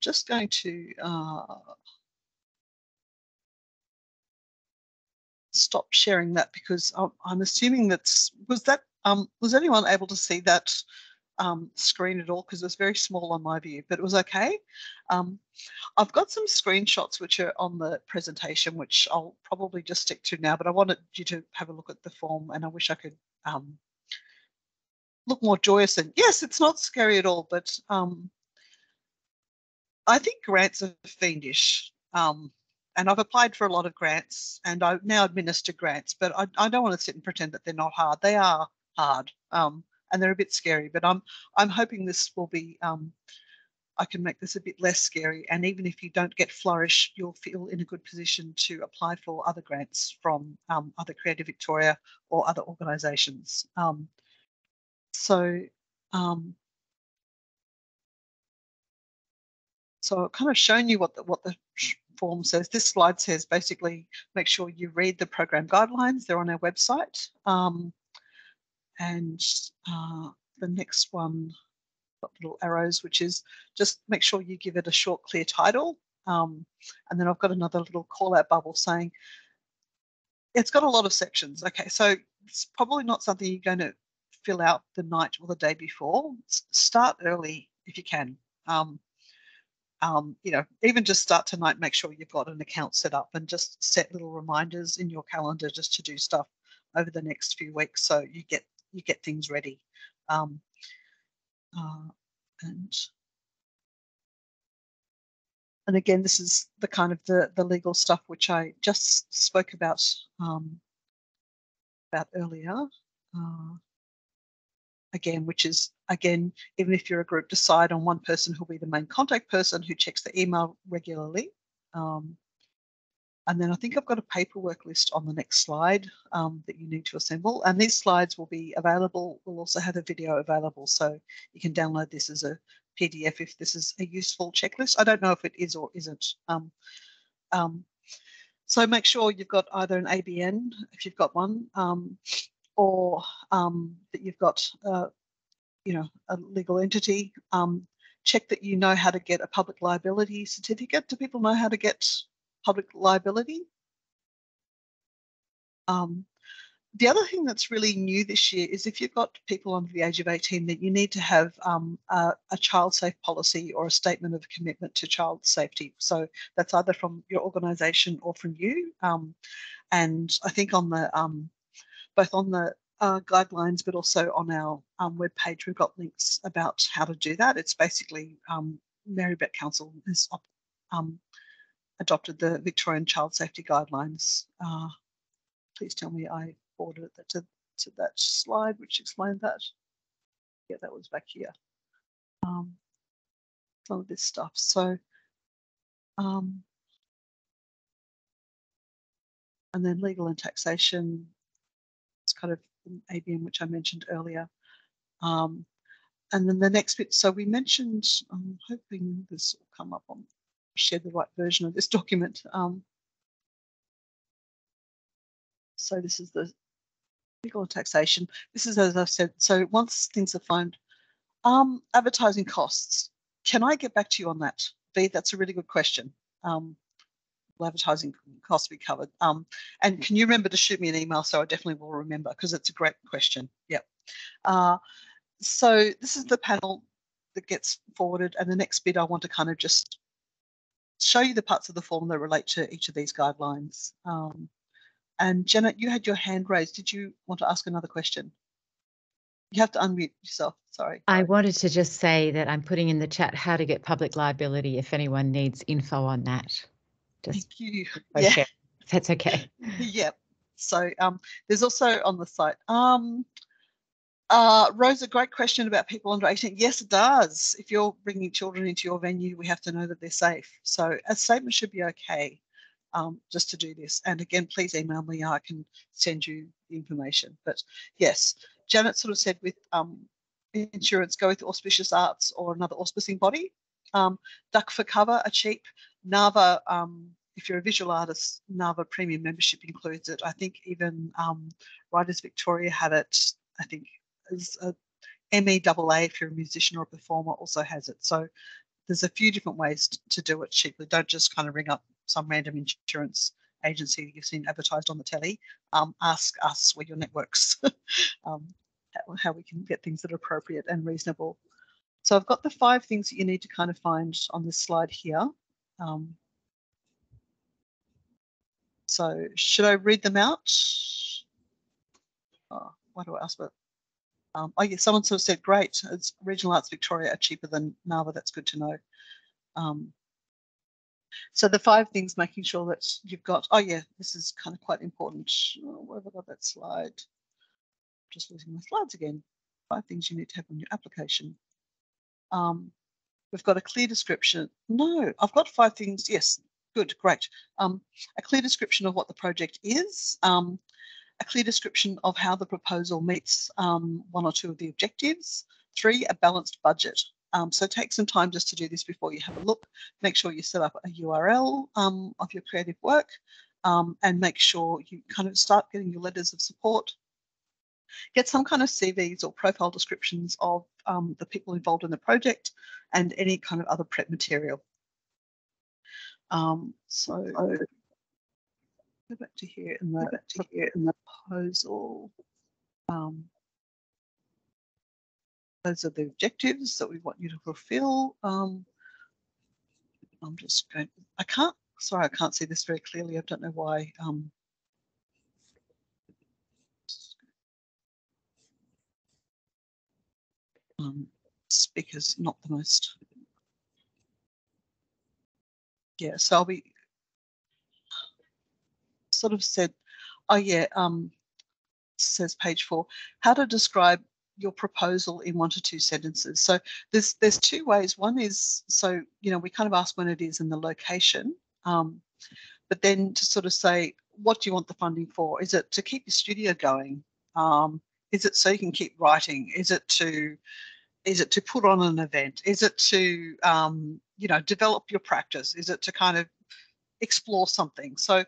Just going to stop sharing that because I'm assuming was anyone able to see that screen at all, because it was very small on my view, but it was okay. I've got some screenshots which are on the presentation, which I'll probably just stick to now, but I wanted you to have a look at the form, and I wish I could look more joyous. And yes, it's not scary at all, but I think grants are fiendish. And I've applied for a lot of grants and I now administer grants, but I don't want to sit and pretend that they're not hard. They are hard, and they're a bit scary, but I'm hoping this will be, I can make this a bit less scary. And even if you don't get Flourish, you'll feel in a good position to apply for other grants from other Creative Victoria or other organisations. So I've kind of shown you what the form says. This slide says basically make sure you read the program guidelines. They're on our website. And the next one, got little arrows, which is just make sure you give it a short, clear title. And then I've got another little call out bubble saying it's got a lot of sections. Okay, so it's probably not something you're going to fill out the night or the day before. Start early if you can. you know, even just start tonight, make sure you've got an account set up and just set little reminders in your calendar just to do stuff over the next few weeks, so you get things ready. And again, this is the kind of the legal stuff which I just spoke about earlier. Again, which is, again, even if you're a group, decide on one person who'll be the main contact person who checks the email regularly. And then I think I've got a paperwork list on the next slide that you need to assemble. And these slides will be available. We'll also have a video available, so you can download this as a PDF if this is a useful checklist. I don't know if it is or isn't. So make sure you've got either an ABN, if you've got one, or that you've got, you know, a legal entity. Check that you know how to get a public liability certificate. Do people know how to get public liability? The other thing that's really new this year is if you've got people under the age of 18, that you need to have a child safe policy or a statement of commitment to child safety. So that's either from your organisation or from you. And I think on the both on the guidelines, but also on our webpage, we've got links about how to do that. It's basically Merri-bek Council has adopted the Victorian Child Safety Guidelines. Please tell me I forwarded that to that slide which explained that. Yeah, that was back here. Some of this stuff. So, and then legal and taxation. It's kind of ABM, which I mentioned earlier. And then the next bit. So we mentioned. I'm hoping this will come up on. Share the right version of this document. So this is the legal and taxation. This is, as I've said, so once things are found, advertising costs. Can I get back to you on that? V, that's a really good question. Will advertising costs be covered? And can you remember to shoot me an email so I definitely will remember, because it's a great question. Yep. So this is the panel that gets forwarded, and the next bit I want to kind of just show you the parts of the form that relate to each of these guidelines. And Janet, you had your hand raised. Did you want to ask another question? You have to unmute yourself. Sorry. I wanted to just say that I'm putting in the chat how to get public liability if anyone needs info on that. Just thank you. yeah, share. That's okay. Yeah. So there's also on the site. Rose, a great question about people under 18. Yes, it does. If you're bringing children into your venue, we have to know that they're safe. So a statement should be okay. Just to do this. And again, please email me. I can send you the information. But yes, Janet sort of said with insurance, go with Auspicious Arts or another auspicing body. Duck for cover are cheap. NAVA, if you're a visual artist, NAVA premium membership includes it. I think even Writers Victoria had it, I think, as a MEAA if you're a musician or a performer also has it. So there's a few different ways to do it cheaply. Don't just kind of ring up some random insurance agency you've seen advertised on the telly. Ask us, we're your networks, how we can get things that are appropriate and reasonable. So I've got the 5 things that you need to kind of find on this slide here. So should I read them out? What do I ask for? Oh yeah, someone sort of said, great, it's Regional Arts Victoria are cheaper than NAVA. That's good to know. So the 5 things, making sure that you've got, oh yeah, this is kind of quite important. Where have I got that slide? Just losing my slides again. 5 things you need to have on your application. We've got a clear description. No, I've got 5 things. Yes, good, great. A clear description of what the project is. A clear description of how the proposal meets 1 or 2 of the objectives. 3, a balanced budget. So take some time just to do this before you have a look. Make sure you set up a URL of your creative work, and make sure you kind of start getting your letters of support. Get some kind of CVs or profile descriptions of the people involved in the project and any kind of other prep material. So go back to here in the proposal. Those are the objectives that we want you to fulfill. I'm just going, I can't see this very clearly. I don't know why. Speaker's not the most. Yeah, so I'll be sort of said, oh yeah, says page 4, how to describe your proposal in 1 to 2 sentences. So there's 2 ways. One is, so, you know, we kind of ask when it is and the location, but then to sort of say, what do you want the funding for? Is it to keep your studio going? Is it so you can keep writing? Is it to put on an event? Is it to, you know, develop your practice? Is it to kind of explore something? So,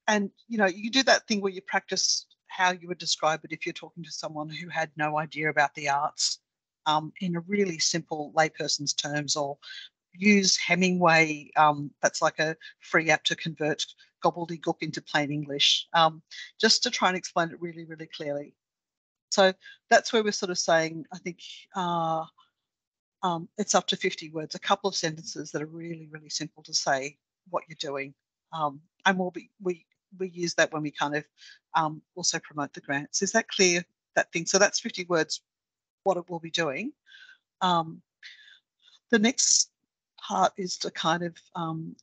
and, you know, you do that thing where you practice how you would describe it if you're talking to someone who had no idea about the arts, in a really simple layperson's terms, or use Hemingway. That's like a free app to convert gobbledygook into plain English, just to try and explain it really, really clearly. So that's where we're sort of saying, I think it's up to 50 words, a couple of sentences that are really, really simple to say what you're doing. And we use that when we kind of also promote the grants. Is that clear, that thing? So that's 50 words, what it will be doing. The next part is to kind of, and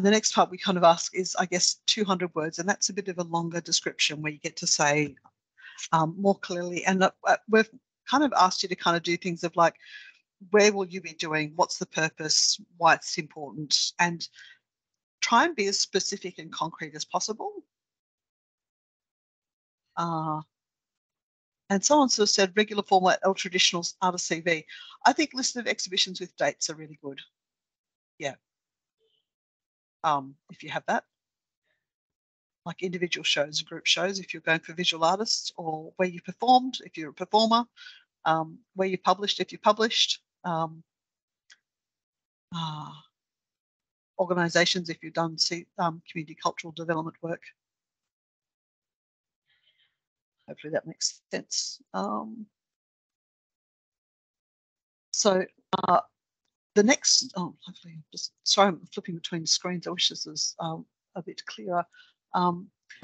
the next part we kind of ask is, I guess, 200 words, and that's a bit of a longer description where you get to say more clearly. And we've kind of asked you to kind of do things of like, where will you be doing? What's the purpose? Why it's important? And try and be as specific and concrete as possible. And someone sort of said regular format or traditional artist CV. I think list of exhibitions with dates are really good. Yeah. If you have that. Like individual shows, group shows, if you're going for visual artists, or where you performed, if you're a performer, where you published, if you published, organisations, if you've done community cultural development work. Hopefully that makes sense. So the next, hopefully, sorry, I'm flipping between screens. I wish this was a bit clearer.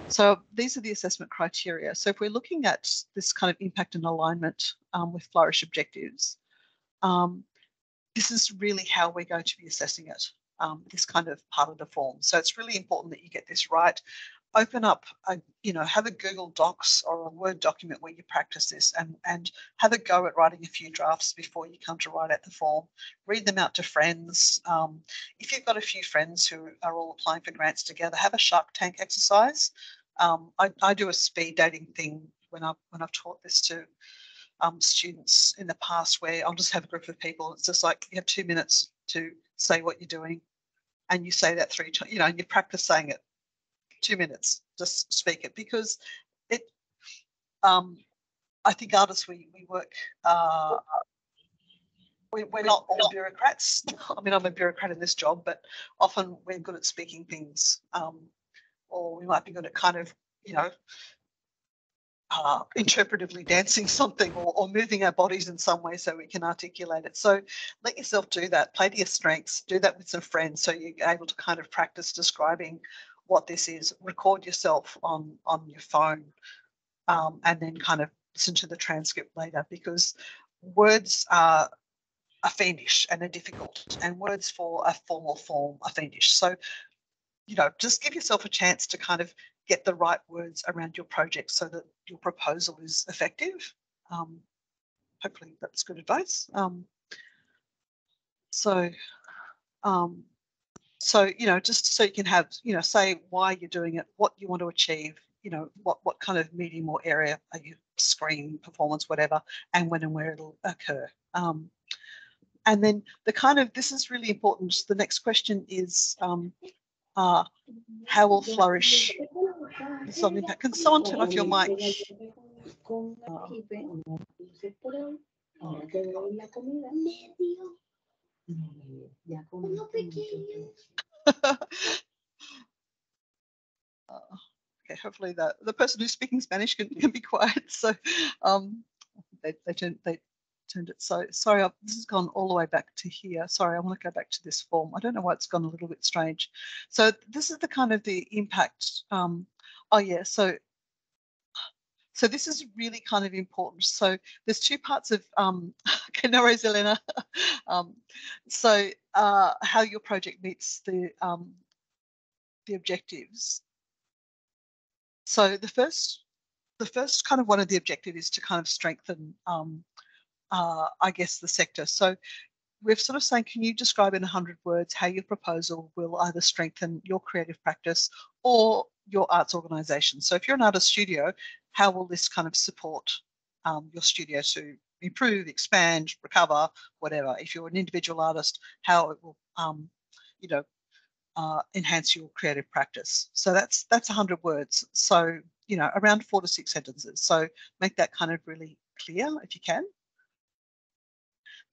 So these are the assessment criteria. So if we're looking at this kind of impact and alignment with Flourish objectives, this is really how we're going to be assessing it, this kind of part of the form. So it's really important that you get this right. Open up, have a Google Docs or a Word document where you practice this, and have a go at writing a few drafts before you come to write out the form. Read them out to friends. If you've got a few friends who are all applying for grants together, have a Shark Tank exercise. I do a speed dating thing when I've taught this to students in the past, where I'll just have a group of people. It's just like you have 2 minutes to say what you're doing, and you say that 3 times, and you practice saying it. 2 minutes, just speak it, because it. I think artists, we work. We're not all bureaucrats. I mean, I'm a bureaucrat in this job, but often we're good at speaking things, or we might be good at kind of, interpretively dancing something, or moving our bodies in some way so we can articulate it. So let yourself do that. Play to your strengths. Do that with some friends so you're able to kind of practice describing what this is. Record yourself on your phone, and then kind of listen to the transcript later, because words are fiendish and are difficult, and words for a formal form are fiendish. So, just give yourself a chance to kind of get the right words around your project so that your proposal is effective. Hopefully that's good advice. So, just so you can have, say why you're doing it, what you want to achieve, what kind of medium or area are you, screen, performance, whatever, and when and where it'll occur. And then this is really important. The next question is, how will Flourish some impact? Can someone turn off your mic? Okay, hopefully the person who's speaking Spanish can be quiet. So they turned it. So sorry, this has gone all the way back to here. Sorry, I want to go back to this form. I don't know why it's gone a little bit strange. So this is the kind of the impact. Oh yeah, so this is really kind of important. So there's two parts of, okay, no worries, Elena. How your project meets the objectives. So the first kind of one of the objectives is to kind of strengthen, I guess, the sector. So we're sort of saying, can you describe in 100 words how your proposal will either strengthen your creative practice or your arts organisation? So if you're an artist studio, how will this kind of support your studio to improve, expand, recover, whatever? If you're an individual artist, how it will, enhance your creative practice. So that's 100 words. So, around 4 to 6 sentences. So make that kind of really clear if you can.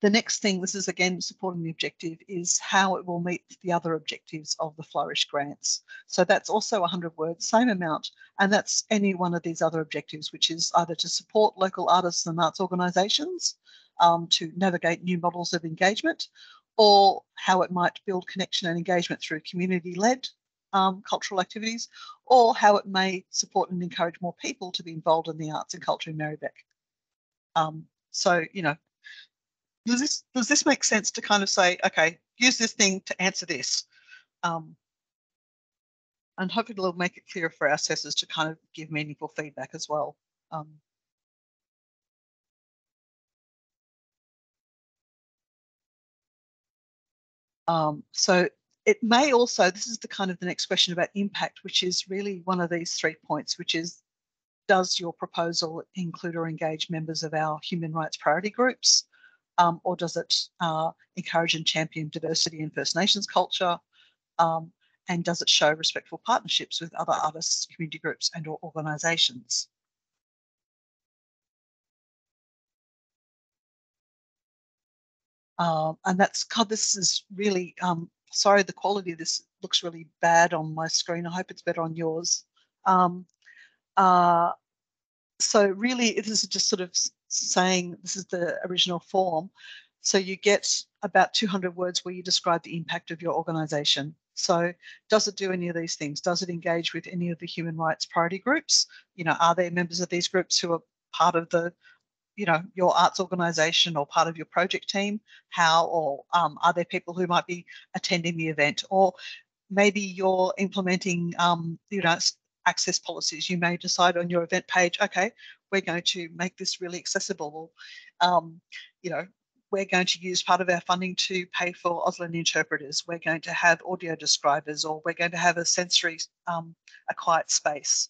The next thing, this is again supporting the objective, is how it will meet the other objectives of the Flourish grants. So that's also 100 words, same amount, and that's any one of these other objectives, which is either to support local artists and arts organisations, to navigate new models of engagement, or how it might build connection and engagement through community-led cultural activities, or how it may support and encourage more people to be involved in the arts and culture in Merri-bek. Does this make sense to kind of say, okay, use this thing to answer this? And hopefully it'll make it clearer for our assessors to kind of give meaningful feedback as well. So it may also, this is the kind of the next question about impact, which is really one of these 3 points, which is, does your proposal include or engage members of our human rights priority groups? Or does it encourage and champion diversity in First Nations culture? And does it show respectful partnerships with other artists, community groups and or organisations? And that's, God, this is really, sorry, the quality of this looks really bad on my screen. I hope it's better on yours. So really, it is just sort of saying this is the original form. So you get about 200 words where you describe the impact of your organisation. So does it do any of these things? Does it engage with any of the human rights priority groups? Are there members of these groups who are part of the, your arts organisation or part of your project team? How, or are there people who might be attending the event? Or maybe you're implementing, access policies. You may decide on your event page, okay, we're going to make this really accessible. We're going to use part of our funding to pay for Auslan interpreters. We're going to have audio describers, or we're going to have a sensory, a quiet space.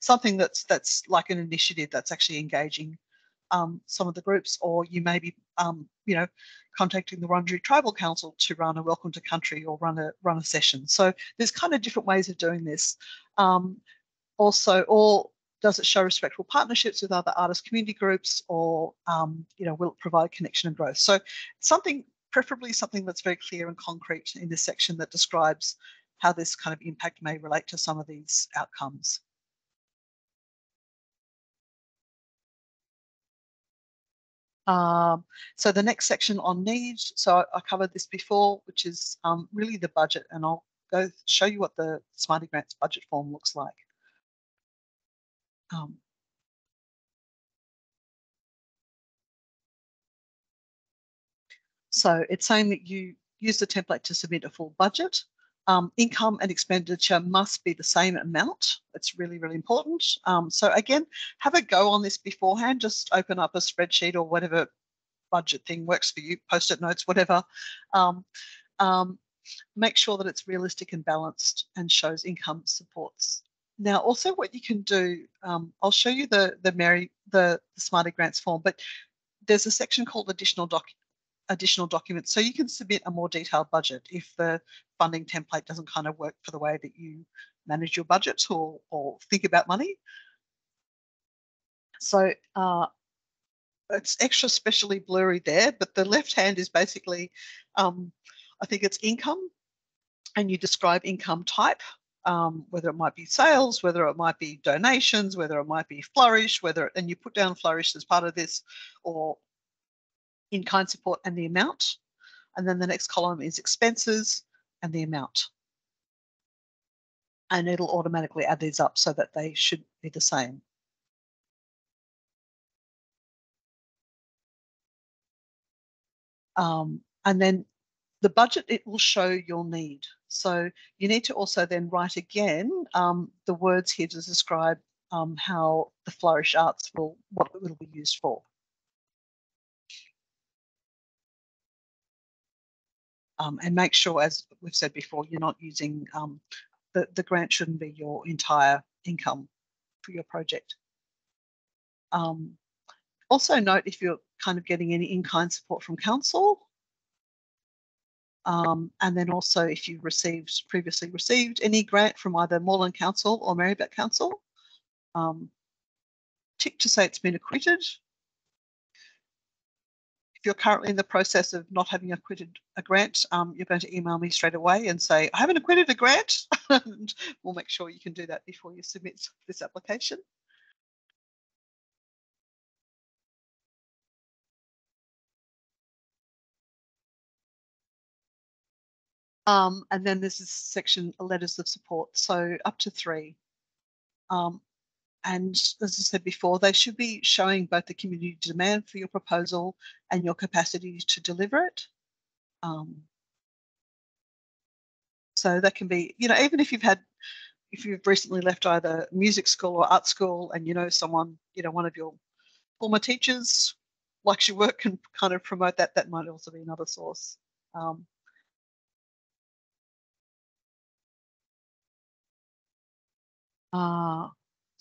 Something that's like an initiative that's actually engaging some of the groups, or you may be, contacting the Wurundjeri Tribal Council to run a Welcome to Country or run a session. So there's kind of different ways of doing this. Also, or does it show respectful partnerships with other artist community groups, or will it provide connection and growth? So preferably something that's very clear and concrete in this section that describes how this kind of impact may relate to some of these outcomes. So the next section on needs, so I covered this before, which is really the budget, and I'll go show you what the Smarty Grants budget form looks like. So it's saying that you use the template to submit a full budget. Income and expenditure must be the same amount. It's really, really important. So again, have a go on this beforehand. Just open up a spreadsheet or whatever budget thing works for you, post-it notes, whatever. Make sure that it's realistic and balanced and shows income supports. Now, also what you can do, I'll show you the Smarty Grants form, but there's a section called additional documents. So you can submit a more detailed budget if the funding template doesn't kind of work for the way that you manage your budget or think about money. So it's extra specially blurry there, but the left hand is basically, I think it's income, and you describe income type. whether it might be sales, whether it might be donations, whether it might be Flourish, and you put down Flourish as part of this, or in-kind support and the amount. And then the next column is expenses and the amount. And it'll automatically add these up so that they should be the same. And then the budget, it will show your need. So you need to also then write again the words here to describe how the Flourish Arts what it will be used for. And make sure, as we've said before, you're not using, the grant shouldn't be your entire income for your project. Also note if you're kind of getting any in-kind support from council. And then also if you've previously received any grant from either Moreland Council or Merri-bek Council, tick to say it's been acquitted. If you're currently in the process of not having acquitted a grant, you're going to email me straight away and say, I haven't acquitted a grant. And we'll make sure you can do that before you submit this application. And then this is section letters of support, so up to 3. And as I said before, they should be showing both the community demand for your proposal and your capacity to deliver it. So that can be, even if you've recently left either music school or art school and someone, one of your former teachers likes your work and kind of promote that, that might also be another source.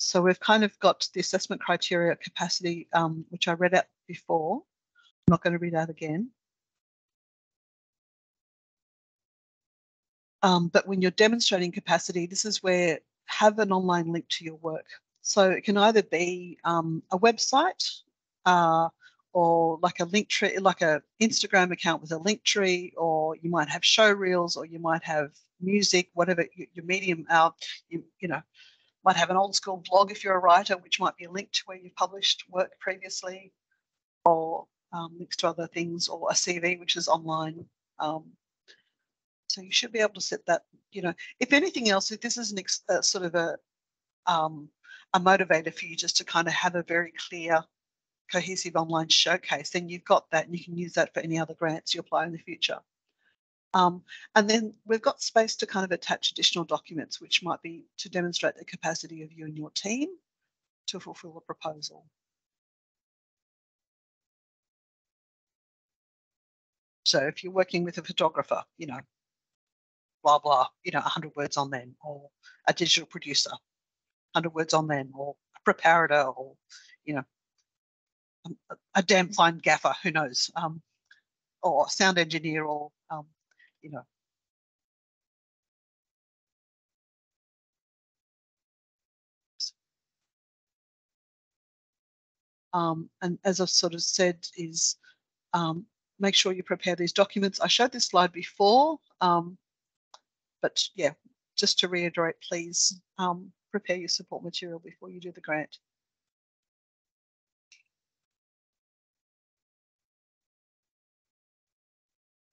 So we've kind of got the assessment criteria capacity, which I read out before. I'm not going to read out again. But when you're demonstrating capacity, this is where have an online link to your work. So it can either be a website or like a link tree, like a Instagram account with a link tree, or you might have show reels, or you might have music, whatever your medium out, might have an old school blog if you're a writer, which might be a link to where you've published work previously, or links to other things, or a CV, which is online. So you should be able to set that, if anything else, if this is sort of a motivator for you just to kind of have a very clear, cohesive online showcase, then you've got that and you can use that for any other grants you apply in the future. And then we've got space to kind of attach additional documents, which might be to demonstrate the capacity of you and your team to fulfill the proposal. So if you're working with a photographer, blah, blah, 100 words on them, or a digital producer, 100 words on them, or a preparator, or, a damn fine gaffer, who knows, or a sound engineer, or, and as I've sort of said is make sure you prepare these documents. I showed this slide before, but yeah, just to reiterate, please prepare your support material before you do the grant.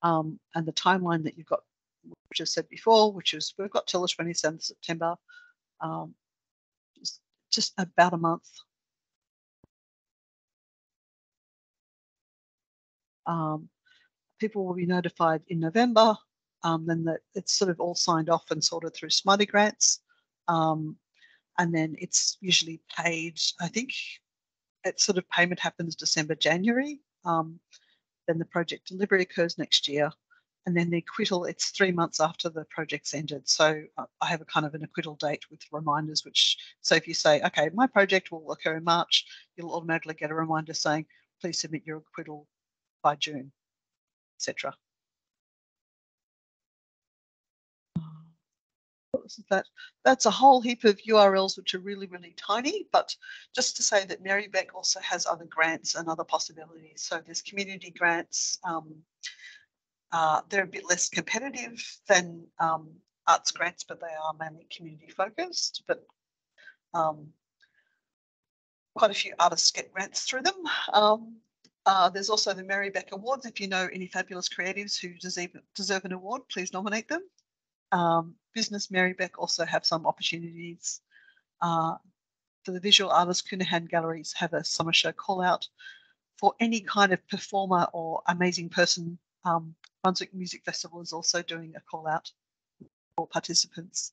And the timeline that you've got, which I said before, which is we've got till the 27th September, just about a month. People will be notified in November, then it's sort of all signed off and sorted through Smarty Grants, and then it's usually paid, I think it's sort of payment happens December, January, then the project delivery occurs next year, and then the acquittal, it's 3 months after the project's ended. So I have a kind of an acquittal date with reminders, so if you say, okay, my project will occur in March, you'll automatically get a reminder saying, please submit your acquittal by June, etc. That's a whole heap of URLs which are really, really tiny, but just to say that Merri-bek also has other grants and other possibilities. So there's community grants. They're a bit less competitive than arts grants, but they are mainly community focused. But quite a few artists get grants through them. There's also the Merri-bek Awards. If you know any fabulous creatives who deserve an award, please nominate them. Business Merri-bek also have some opportunities. For the visual artists, Cunohan Galleries have a summer show call out. For any kind of performer or amazing person, Brunswick Music Festival is also doing a call out for participants.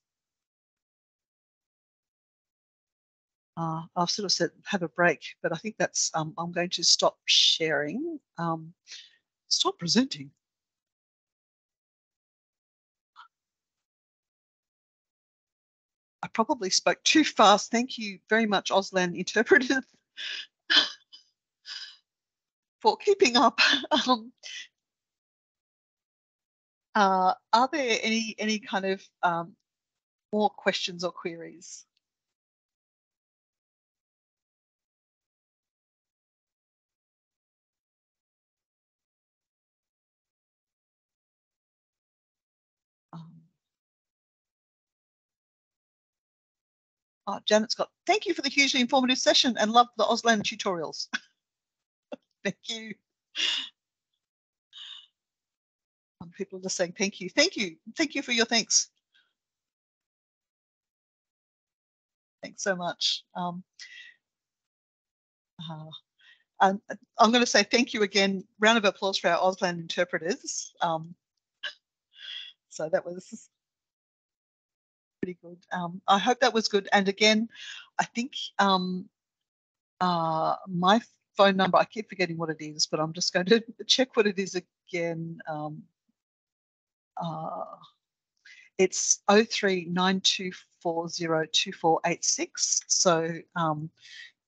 I've sort of said have a break, but I think that's, I'm going to stop sharing, stop presenting. I probably spoke too fast. Thank you very much, Auslan interpreters, for keeping up. Are there any kind of more questions or queries? Janet's got, thank you for the hugely informative session and love the Auslan tutorials. Thank you. People are just saying thank you. Thank you. Thank you for your thanks. Thanks so much. And I'm going to say thank you again. Round of applause for our Auslan interpreters. So that was pretty good. I hope that was good. And again, I think my phone number, I keep forgetting what it is, but I'm just going to check what it is again. It's 0392402486. So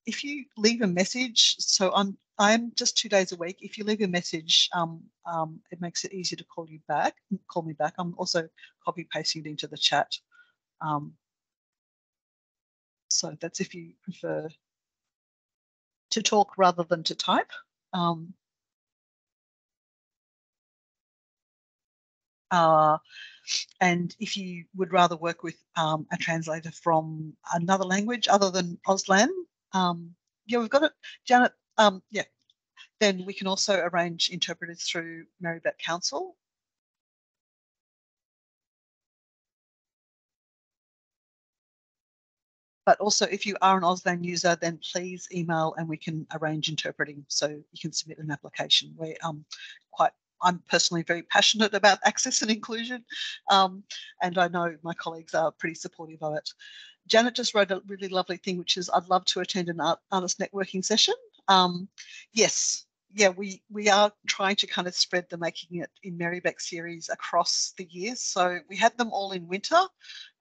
if you leave a message, so I'm just 2 days a week. If you leave a message, it makes it easier to call me back. I'm also copy pasting it into the chat. So that's if you prefer to talk rather than to type. And if you would rather work with a translator from another language other than Auslan, yeah, we've got it, Janet. Yeah, then we can also arrange interpreters through Merri-bek Council. But also, if you are an Auslan user, then please email and we can arrange interpreting. So you can submit an application. Where I'm personally very passionate about access and inclusion, and I know my colleagues are pretty supportive of it. Janet just wrote a really lovely thing, which is, I'd love to attend an artist networking session. Yes, yeah, we are trying to kind of spread the Making It in Merri-bek series across the years. So we had them all in winter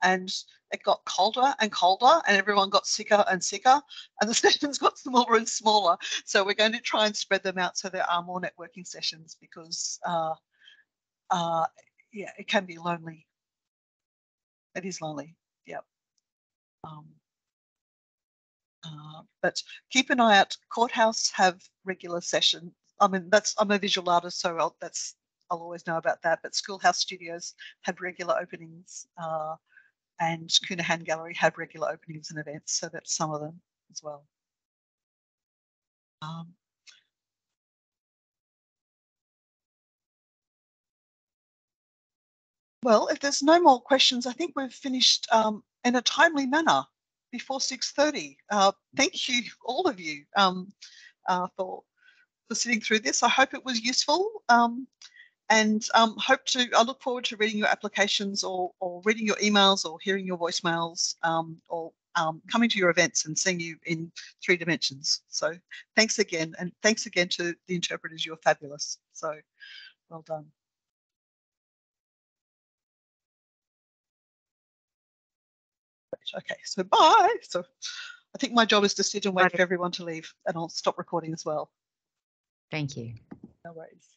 and it got colder and colder and everyone got sicker and sicker and the sessions got smaller and smaller. So we're going to try and spread them out so there are more networking sessions because yeah, it can be lonely. It is lonely, yeah. But keep an eye out. Courthouse have regular sessions. I mean, I'm a visual artist, so I'll always know about that. But Schoolhouse Studios have regular openings, and Cunohan Gallery have regular openings and events. So that's some of them as well. Well, if there's no more questions, I think we've finished in a timely manner before 6:30. Thank you, all of you, for sitting through this. I hope it was useful, and I look forward to reading your applications or reading your emails or hearing your voicemails, or coming to your events and seeing you in 3 dimensions. So thanks again, and thanks again to the interpreters. You're fabulous. So well done. Okay, so bye. So I think my job is to sit and wait for everyone to leave, and I'll stop recording as well. Thank you. No worries.